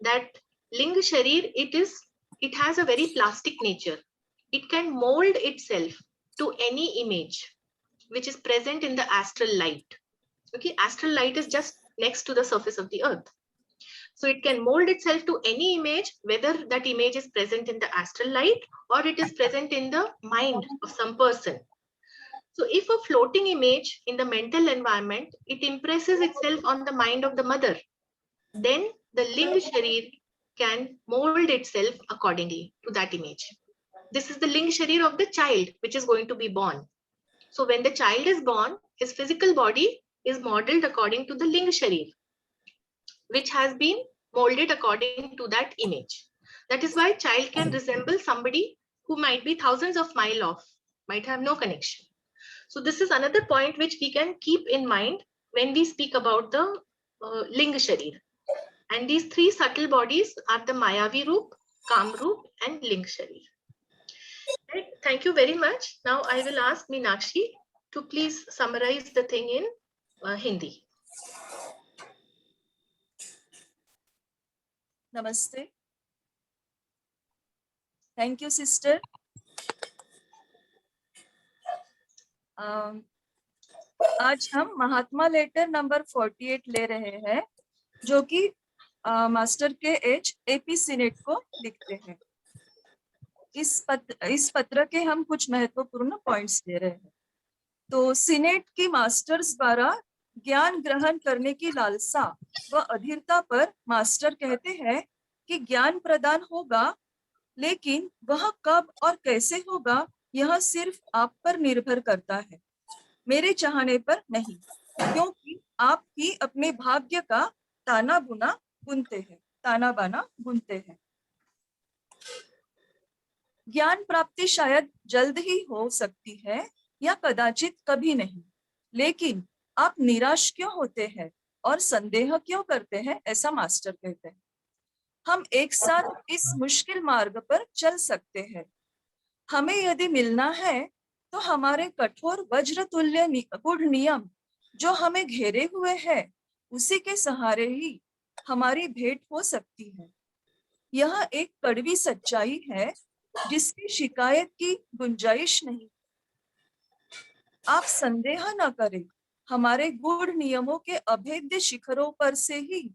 Speaker 1: That Ling Sharir, it has a very plastic nature. It can mold itself to any image which is present in the astral light. Okay, astral light is just next to the surface of the earth. So it can mold itself to any image, whether that image is present in the astral light or it is present in the mind of some person. So if a floating image in the mental environment, it impresses itself on the mind of the mother, then the Ling Sharir can mold itself accordingly to that image. This is the Ling Sharir of the child which is going to be born. So when the child is born, his physical body is modeled according to the Ling Sharir, which has been molded according to that image. That is why child can resemble somebody who might be thousands of miles off, might have no connection. So this is another point which we can keep in mind when we speak about the Ling Sharir. And these three subtle bodies are the Mayavi Roop, Kam Roop and Ling Sharir. Right. Thank you very much. Now I will ask Meenakshi to please summarize the thing in Hindi.
Speaker 2: Namaste. Thank you, sister. आज हम महात्मा letter number 48 ले रहे हैं, जो कि master के H AP senate को लिखते हैं। इस पत्र के हम कुछ महत्वपूर्ण पॉइंट्स दे रहे हैं। तो सीनेट की मास्टर्स द्वारा ज्ञान ग्रहण करने की लालसा व अधीरता पर मास्टर कहते हैं कि ज्ञान प्रदान होगा, लेकिन वह कब और कैसे होगा यह सिर्फ आप पर निर्भर करता है, मेरे चाहने पर नहीं, क्योंकि आप ही अपने भाग्य का ताना बाना बुनते हैं। ज्ञान प्राप्ति शायद जल्द ही हो सकती है या कदाचित कभी नहीं, लेकिन आप निराश क्यों होते हैं और संदेह क्यों करते हैं, ऐसा मास्टर कहते हैं। हम एक साथ इस मुश्किल मार्ग पर चल सकते हैं। हमें यदि मिलना है तो हमारे कठोर वज्र तुल्य गूढ़ नियम जो हमें घेरे हुए है, उसी के सहारे ही हमारी भेंट हो सकती है। यह एक कड़वी सच्चाई है जिसकी शिकायत की गुंजाइश नहीं। आप संदेह न करें, हमारे गूढ़ नियमों के अभेद्य शिखरों पर से ही,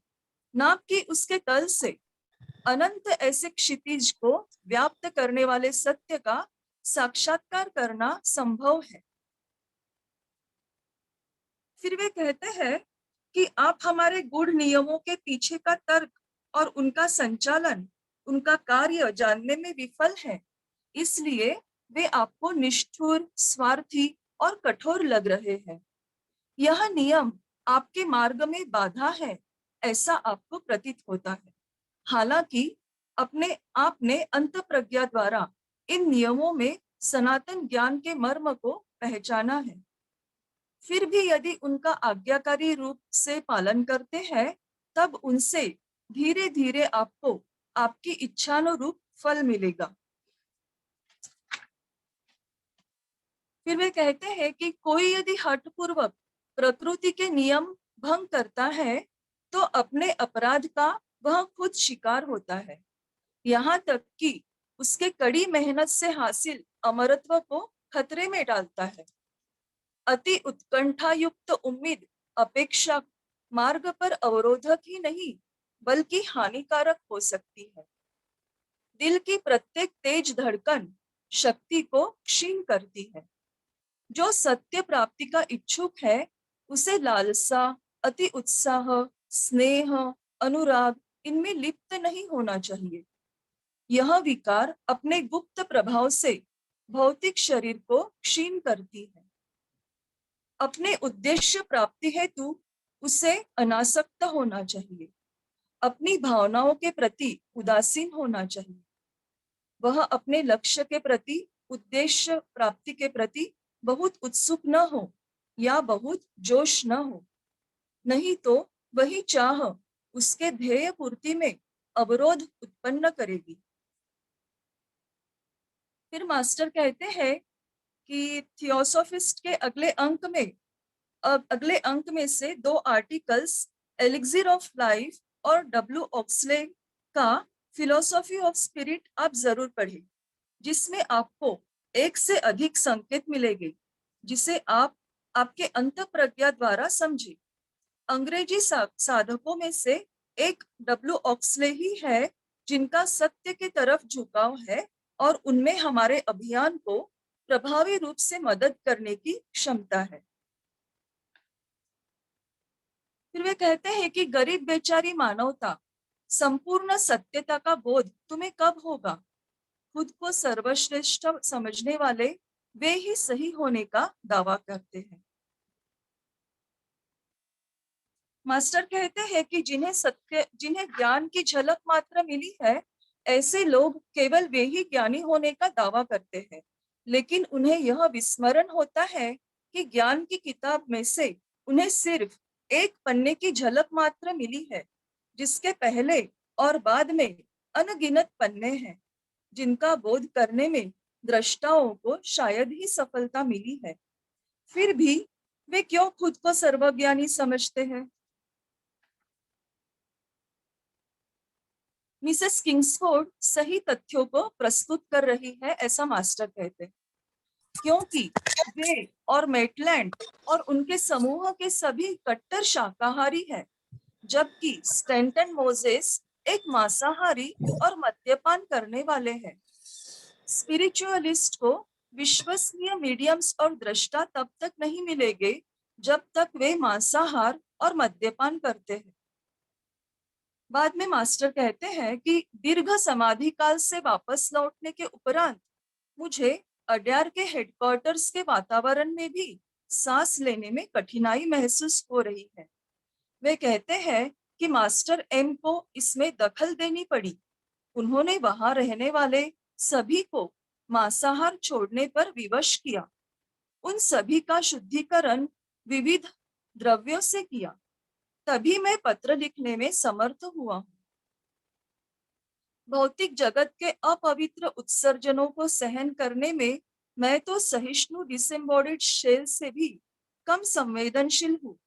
Speaker 2: ना कि उसके तल से, अनंत ऐसे क्षितिज को व्याप्त करने वाले सत्य का साक्षात्कार करना संभव है। फिर वे कहते हैं कि आप हमारे गूढ़ नियमों के पीछे का तर्क और उनका संचालन, उनका कार्य जानने में विफल हैं, इसलिए वे आपको निष्ठुर, स्वार्थी और कठोर लग रहे हैं। यह नियम आपके मार्ग में बाधा है, ऐसा आपको प्रतीत होता है। हालांकि आपने अंतःप्रज्ञा द्वारा इन नियमों में सनातन ज्ञान के मर्म को पहचाना है। फिर भी यदि उनका आज्ञाकारी रूप से पालन करते हैं, तब उनसे धीरे धीरे आपको आपकी इच्छानुरूप फल मिलेगा। फिर वे कहते हैं कि कोई यदि हठपूर्वक प्रकृति के नियम भंग करता है तो अपने अपराध का वह खुद शिकार होता है, यहाँ तक कि उसके कड़ी मेहनत से हासिल अमरत्व को खतरे में डालता है। अति उत्कंठा युक्त उम्मीद अपेक्षा मार्ग पर अवरोधक ही नहीं बल्कि हानिकारक हो सकती है। दिल की प्रत्येक तेज धड़कन शक्ति को क्षीण करती है। जो सत्य प्राप्ति का इच्छुक है, उसे लालसा, अति उत्साह, स्नेह, अनुराग इनमें लिप्त नहीं होना चाहिए। यह विकार अपने गुप्त प्रभाव से भौतिक शरीर को क्षीण करती है। अपने उद्देश्य प्राप्ति हेतु उसे अनासक्त होना चाहिए। अपनी भावनाओं के प्रति उदासीन होना चाहिए। वह अपने लक्ष्य के प्रति, उद्देश्य प्राप्ति के प्रति बहुत उत्सुक न हो या बहुत जोश न हो, नहीं तो वही चाह उसके ध्येय पूर्ति में अवरोध उत्पन्न करेगी। फिर मास्टर कहते हैं कि थियोसॉफिस्ट के अगले अंक में से 2 आर्टिकल्स एलिक्सिर ऑफ लाइफ और डब्ल्यू ऑक्सले का फिलोसॉफी ऑफ स्पिरिट आप जरूर पढ़ें, जिसमें आपको एक से अधिक संकेत मिलेंगे जिसे आप आपके अंतःप्रज्ञा द्वारा समझे। अंग्रेजी साधकों में से एक डब्ल्यू ऑक्सले ही है जिनका सत्य की तरफ झुकाव है और उनमें हमारे अभियान को प्रभावी रूप से मदद करने की क्षमता है। फिर वे कहते हैं कि गरीब बेचारी मानवता संपूर्ण सत्यता का बोध तुम्हें कब होगा? खुद को सर्वश्रेष्ठ समझने वाले वे ही सही होने का दावा करते हैं। मास्टर कहते हैं कि जिन्हें ज्ञान की झलक मात्र मिली है, ऐसे लोग केवल वे ही ज्ञानी होने का दावा करते हैं, लेकिन उन्हें यह विस्मरण होता है कि ज्ञान की किताब में से उन्हें सिर्फ एक पन्ने की झलक मात्र मिली है, जिसके पहले और बाद में अनगिनत पन्ने हैं, जिनका बोध करने में दृष्टाओं को शायद ही सफलता मिली है। फिर भी वे क्यों खुद को सर्वज्ञानी समझते हैं? मिसेस किंग्सफोर्ड सही तथ्यों को प्रस्तुत कर रही है, ऐसा मास्टर कहते हैं, क्योंकि वे और मेटलैंड और उनके समूह के सभी कट्टर शाकाहारी हैं, जबकि स्टैंटन मोजेस एक मांसाहारी और मद्यपान करने वाले हैं। स्पिरिचुअलिस्ट को विश्वसनीय मीडियम्स और दृष्टा तब तक नहीं मिलेंगे जब तक वे मांसाहार और मद्यपान करते हैं। बाद में मास्टर कहते हैं कि दीर्घ समाधि काल से वापस लौटने के उपरांत मुझे अड्यार के हेडक्वार्टर्स के वातावरण में भी सांस लेने में कठिनाई महसूस हो रही है। वे कहते हैं कि मास्टर एम को इसमें दखल देनी पड़ी। उन्होंने वहां रहने वाले सभी को मांसाहार छोड़ने पर विवश किया। उन सभी का शुद्धिकरण विविध द्रव्यों से किया। तभी मैं पत्र लिखने में समर्थ हुआ हूँ। भौतिक जगत के अपवित्र उत्सर्जनों को सहन करने में मैं तो सहिष्णु डिसेम्बॉडिड शेल से भी कम संवेदनशील हूँ।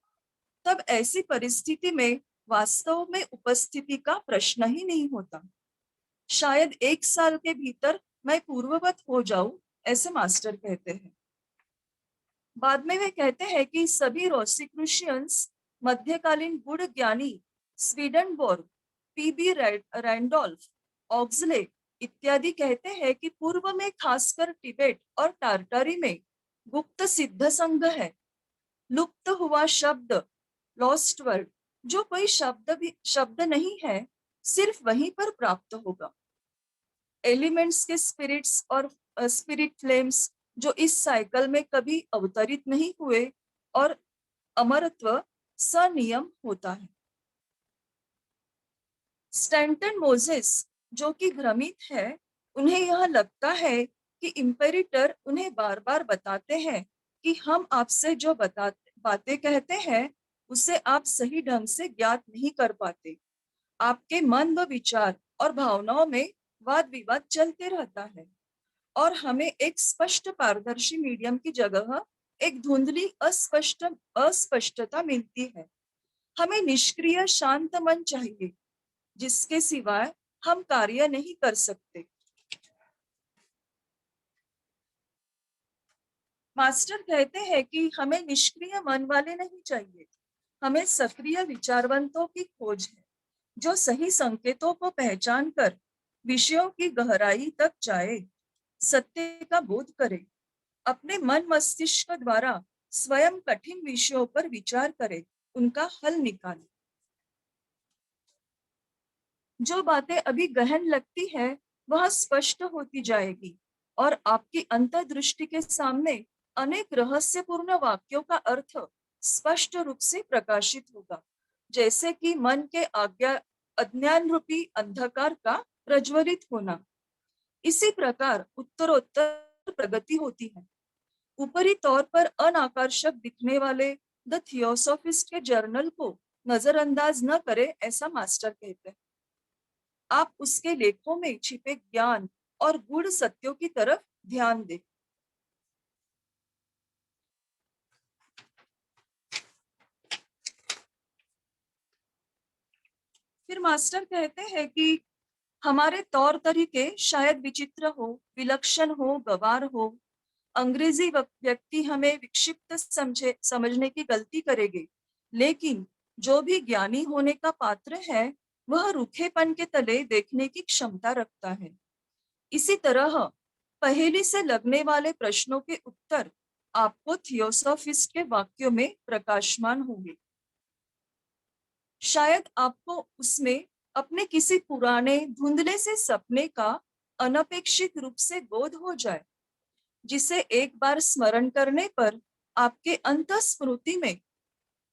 Speaker 2: तब ऐसी परिस्थिति में वास्तव में उपस्थिति का प्रश्न ही नहीं होता। शायद 1 साल के भीतर मैं पूर्ववत हो जाऊं, ऐसे मास्टर कहते हैं। बाद में वे कहते हैं कि सभी रोसिक्रूशियंस, मध्यकालीन गुड़ ज्ञानी स्वीडनबोर्ग, पीबी रैंडोल्फ, ऑक्सले इत्यादि कहते हैं कि पूर्व में खासकर तिब्बत और टार्टारी में गुप्त सिद्ध संघ है। लुप्त हुआ शब्द, लॉस्ट वर्ड, जो कोई शब्द नहीं है, सिर्फ वहीं पर प्राप्त होगा। एलिमेंट्स के स्पिरिट्स और स्पिरिट फ्लेम्स जो इस साइकिल में कभी अवतरित नहीं हुए, और अमरत्व सनियम होता है। स्टैंटन मोजेस जो कि भ्रमित है, उन्हें यह लगता है कि इम्पेरिटर उन्हें बार बार बताते हैं कि हम आपसे जो बातें कहते हैं उसे आप सही ढंग से ज्ञात नहीं कर पाते। आपके मन व विचार और भावनाओं में वाद विवाद चलते रहता है, और हमें एक स्पष्ट पारदर्शी मीडियम की जगह एक धुंधली अस्पष्टता मिलती है। हमें निष्क्रिय शांत मन चाहिए, जिसके सिवाय हम कार्य नहीं कर सकते। मास्टर कहते हैं कि हमें निष्क्रिय मन वाले नहीं चाहिए, हमें सक्रिय विचारवंतों की खोज है, जो सही संकेतों को पहचान कर विषयों की गहराई तक जाए, सत्य का बोध करे, अपने मन मस्तिष्क द्वारा स्वयं कठिन विषयों पर विचार करे, उनका हल निकाले। जो बातें अभी गहन लगती है वह स्पष्ट होती जाएगी, और आपकी अंतर्दृष्टि के सामने अनेक रहस्यपूर्ण वाक्यों का अर्थ स्पष्ट रूप से प्रकाशित होगा, जैसे कि मन के अज्ञान रूपी अंधकार का प्रज्वलित होना। इसी प्रकार उत्तरोत्तर प्रगति होती है। ऊपरी तौर पर अनाकर्षक दिखने वाले द थियोसॉफिस्ट के जर्नल को नजरअंदाज न करें, ऐसा मास्टर कहते हैं। आप उसके लेखों में छिपे ज्ञान और गूढ़ सत्यों की तरफ ध्यान दें। फिर मास्टर कहते हैं कि हमारे तौर तरीके शायद विचित्र हो, विलक्षण हो, गवार हो। अंग्रेजी व्यक्ति हमें विक्षिप्त समझने की गलती करेंगे, लेकिन जो भी ज्ञानी होने का पात्र है वह रूखेपन के तले देखने की क्षमता रखता है। इसी तरह पहेली से लगने वाले प्रश्नों के उत्तर आपको थियोसॉफिस्ट के वाक्यों में प्रकाशमान होंगे। शायद आपको उसमें अपने किसी पुराने धुंधले से सपने का अनपेक्षित रूप से बोध हो जाए, जिसे एक बार स्मरण करने पर आपके अंत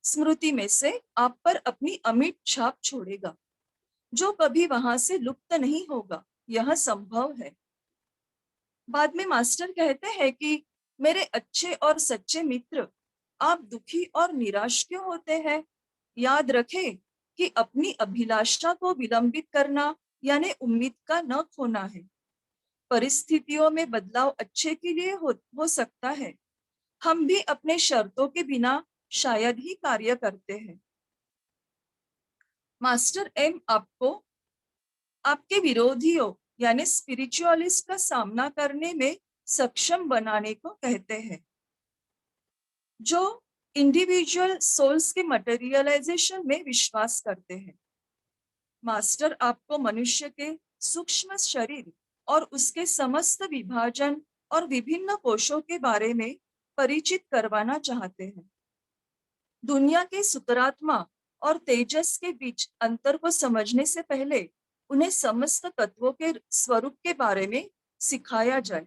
Speaker 2: स्मृति में से आप पर अपनी अमिट छाप छोड़ेगा, जो कभी वहां से लुप्त नहीं होगा। यह संभव है। बाद में मास्टर कहते हैं कि मेरे अच्छे और सच्चे मित्र, आप दुखी और निराश क्यों होते हैं? याद रखें कि अपनी अभिलाषा को विलंबित करना यानी उम्मीद का न खोना है। परिस्थितियों में बदलाव अच्छे के लिए हो सकता है। हम भी अपने शर्तों के बिना शायद ही कार्य करते हैं। मास्टर एम आपको आपके विरोधियों यानी स्पिरिचुअलिस्ट का सामना करने में सक्षम बनाने को कहते हैं, जो इंडिविजुअल सोल्स के मटेरियलाइजेशन में विश्वास करते हैं। मास्टर आपको मनुष्य के सूक्ष्म शरीर और उसके समस्त विभाजन और विभिन्न कोशों के बारे में परिचित करवाना चाहते हैं। दुनिया के सुतरात्मा और तेजस के बीच अंतर को समझने से पहले उन्हें समस्त तत्वों के स्वरूप के बारे में सिखाया जाए।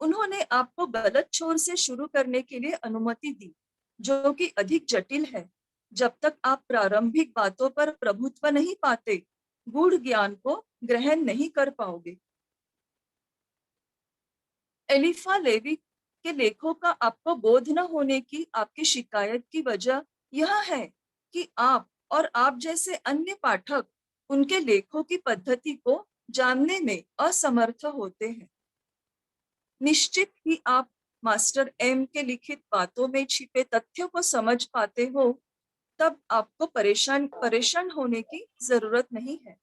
Speaker 2: उन्होंने आपको गलत छोर से शुरू करने के लिए अनुमति दी, जो कि अधिक जटिल है। जब तक आप प्रारंभिक बातों पर प्रभुत्व नहीं पाते, गूढ़ ज्ञान को ग्रहण नहीं कर पाओगे। एलिफा लेवी के लेखों का आपको बोध न होने की आपकी शिकायत की वजह यह है कि आप और आप जैसे अन्य पाठक उनके लेखों की पद्धति को जानने में असमर्थ होते हैं। निश्चित ही आप मास्टर एम के लिखित बातों में छिपे तथ्यों को समझ पाते हो, तब आपको परेशान होने की जरूरत नहीं है।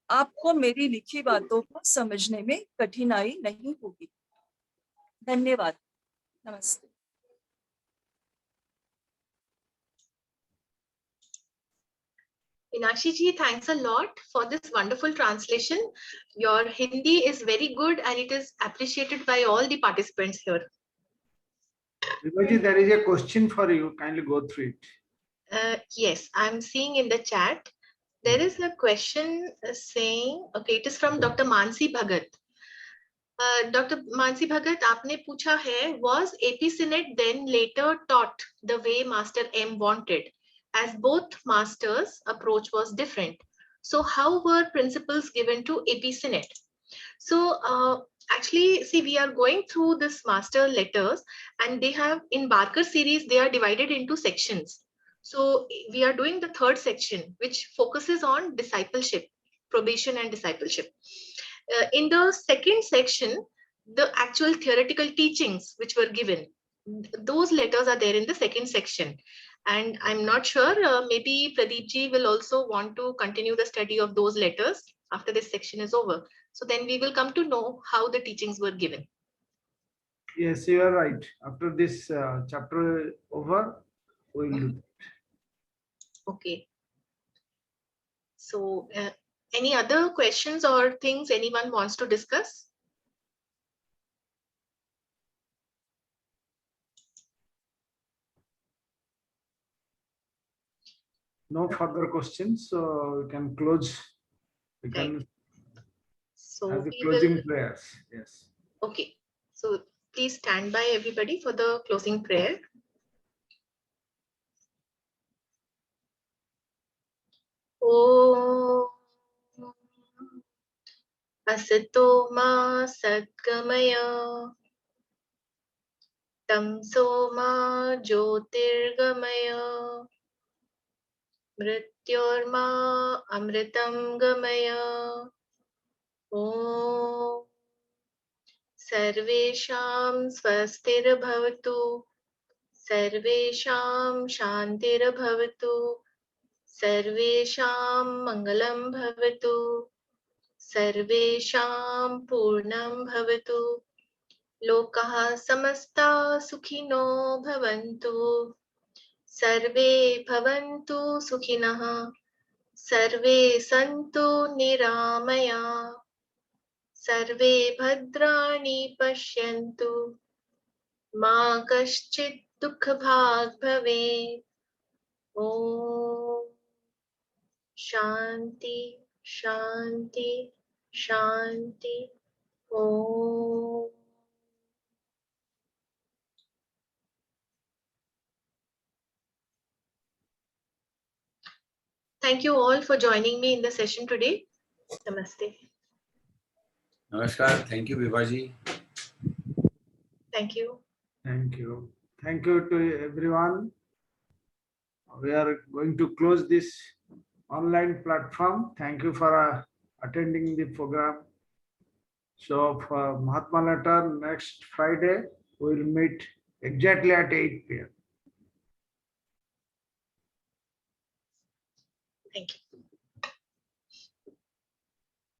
Speaker 2: आपको मेरी लिखी बातों को समझने में कठिनाई नहीं होगी। धन्यवाद। नमस्ते।
Speaker 1: Meenakshi ji, thanks a lot for this wonderful translation. Your Hindi is very good and it is appreciated by all the participants here.
Speaker 3: Vimaji, there is a question for you. Kindly go through it.
Speaker 1: Yes, I'm seeing in the chat. There is a question saying, okay, it is from Dr. Mansi Bhagat. Dr. Mansi Bhagat, आपने पूछा है, was AP Synod then later taught the way Master M wanted, as both masters' approach was different? So how were principles given to AP Synod? So actually, see, we are going through this master letters, and they have in Barker series, they are divided into sections. So we are doing the third section, which focuses on discipleship, probation and discipleship. In the second section, the actual theoretical teachings which were given, those letters are there in the second section. And I'm not sure, maybe Pradeep ji will also want to continue the study of those letters after this section is over. So then we will come to know how the teachings were given.
Speaker 3: Yes, you are right. After this chapter over, we will do that.
Speaker 1: Okay. So any other questions or things anyone wants to discuss?
Speaker 3: No further questions, so we can close. We can
Speaker 1: Right. So
Speaker 3: have the
Speaker 1: we
Speaker 3: closing
Speaker 1: will,
Speaker 3: prayers. Yes.
Speaker 1: okay. So please stand by everybody for the closing prayer. Om Asato Ma Satgamaya Tamso Ma Jyotirgamaya Mrityorma Amritam Gamaya Om Sarvesham Swastirabhavatu Sarvesham Shantirabhavatu Sarvesham Mangalam Bhavatu Sarvesham Purnam Bhavatu Lokaha Samasta Sukhino Bhavantu Sarve Bhavantu Sukhinaha Sarve Santu Niramaya Sarve Bhadrani Pashyantu Ma Kaschit Dukha Bhag Bhave Om Shanti, Shanti, Shanti. Om. Thank you all for joining me in the session today. Namaste.
Speaker 4: Namaskar. Thank you, Vibhaji.
Speaker 1: Thank you.
Speaker 3: Thank you. Thank you to everyone. We are going to close this online platform. Thank you for attending the program. So for Mahatma Letter, next Friday, we will meet exactly at 8 p.m.
Speaker 1: Thank you.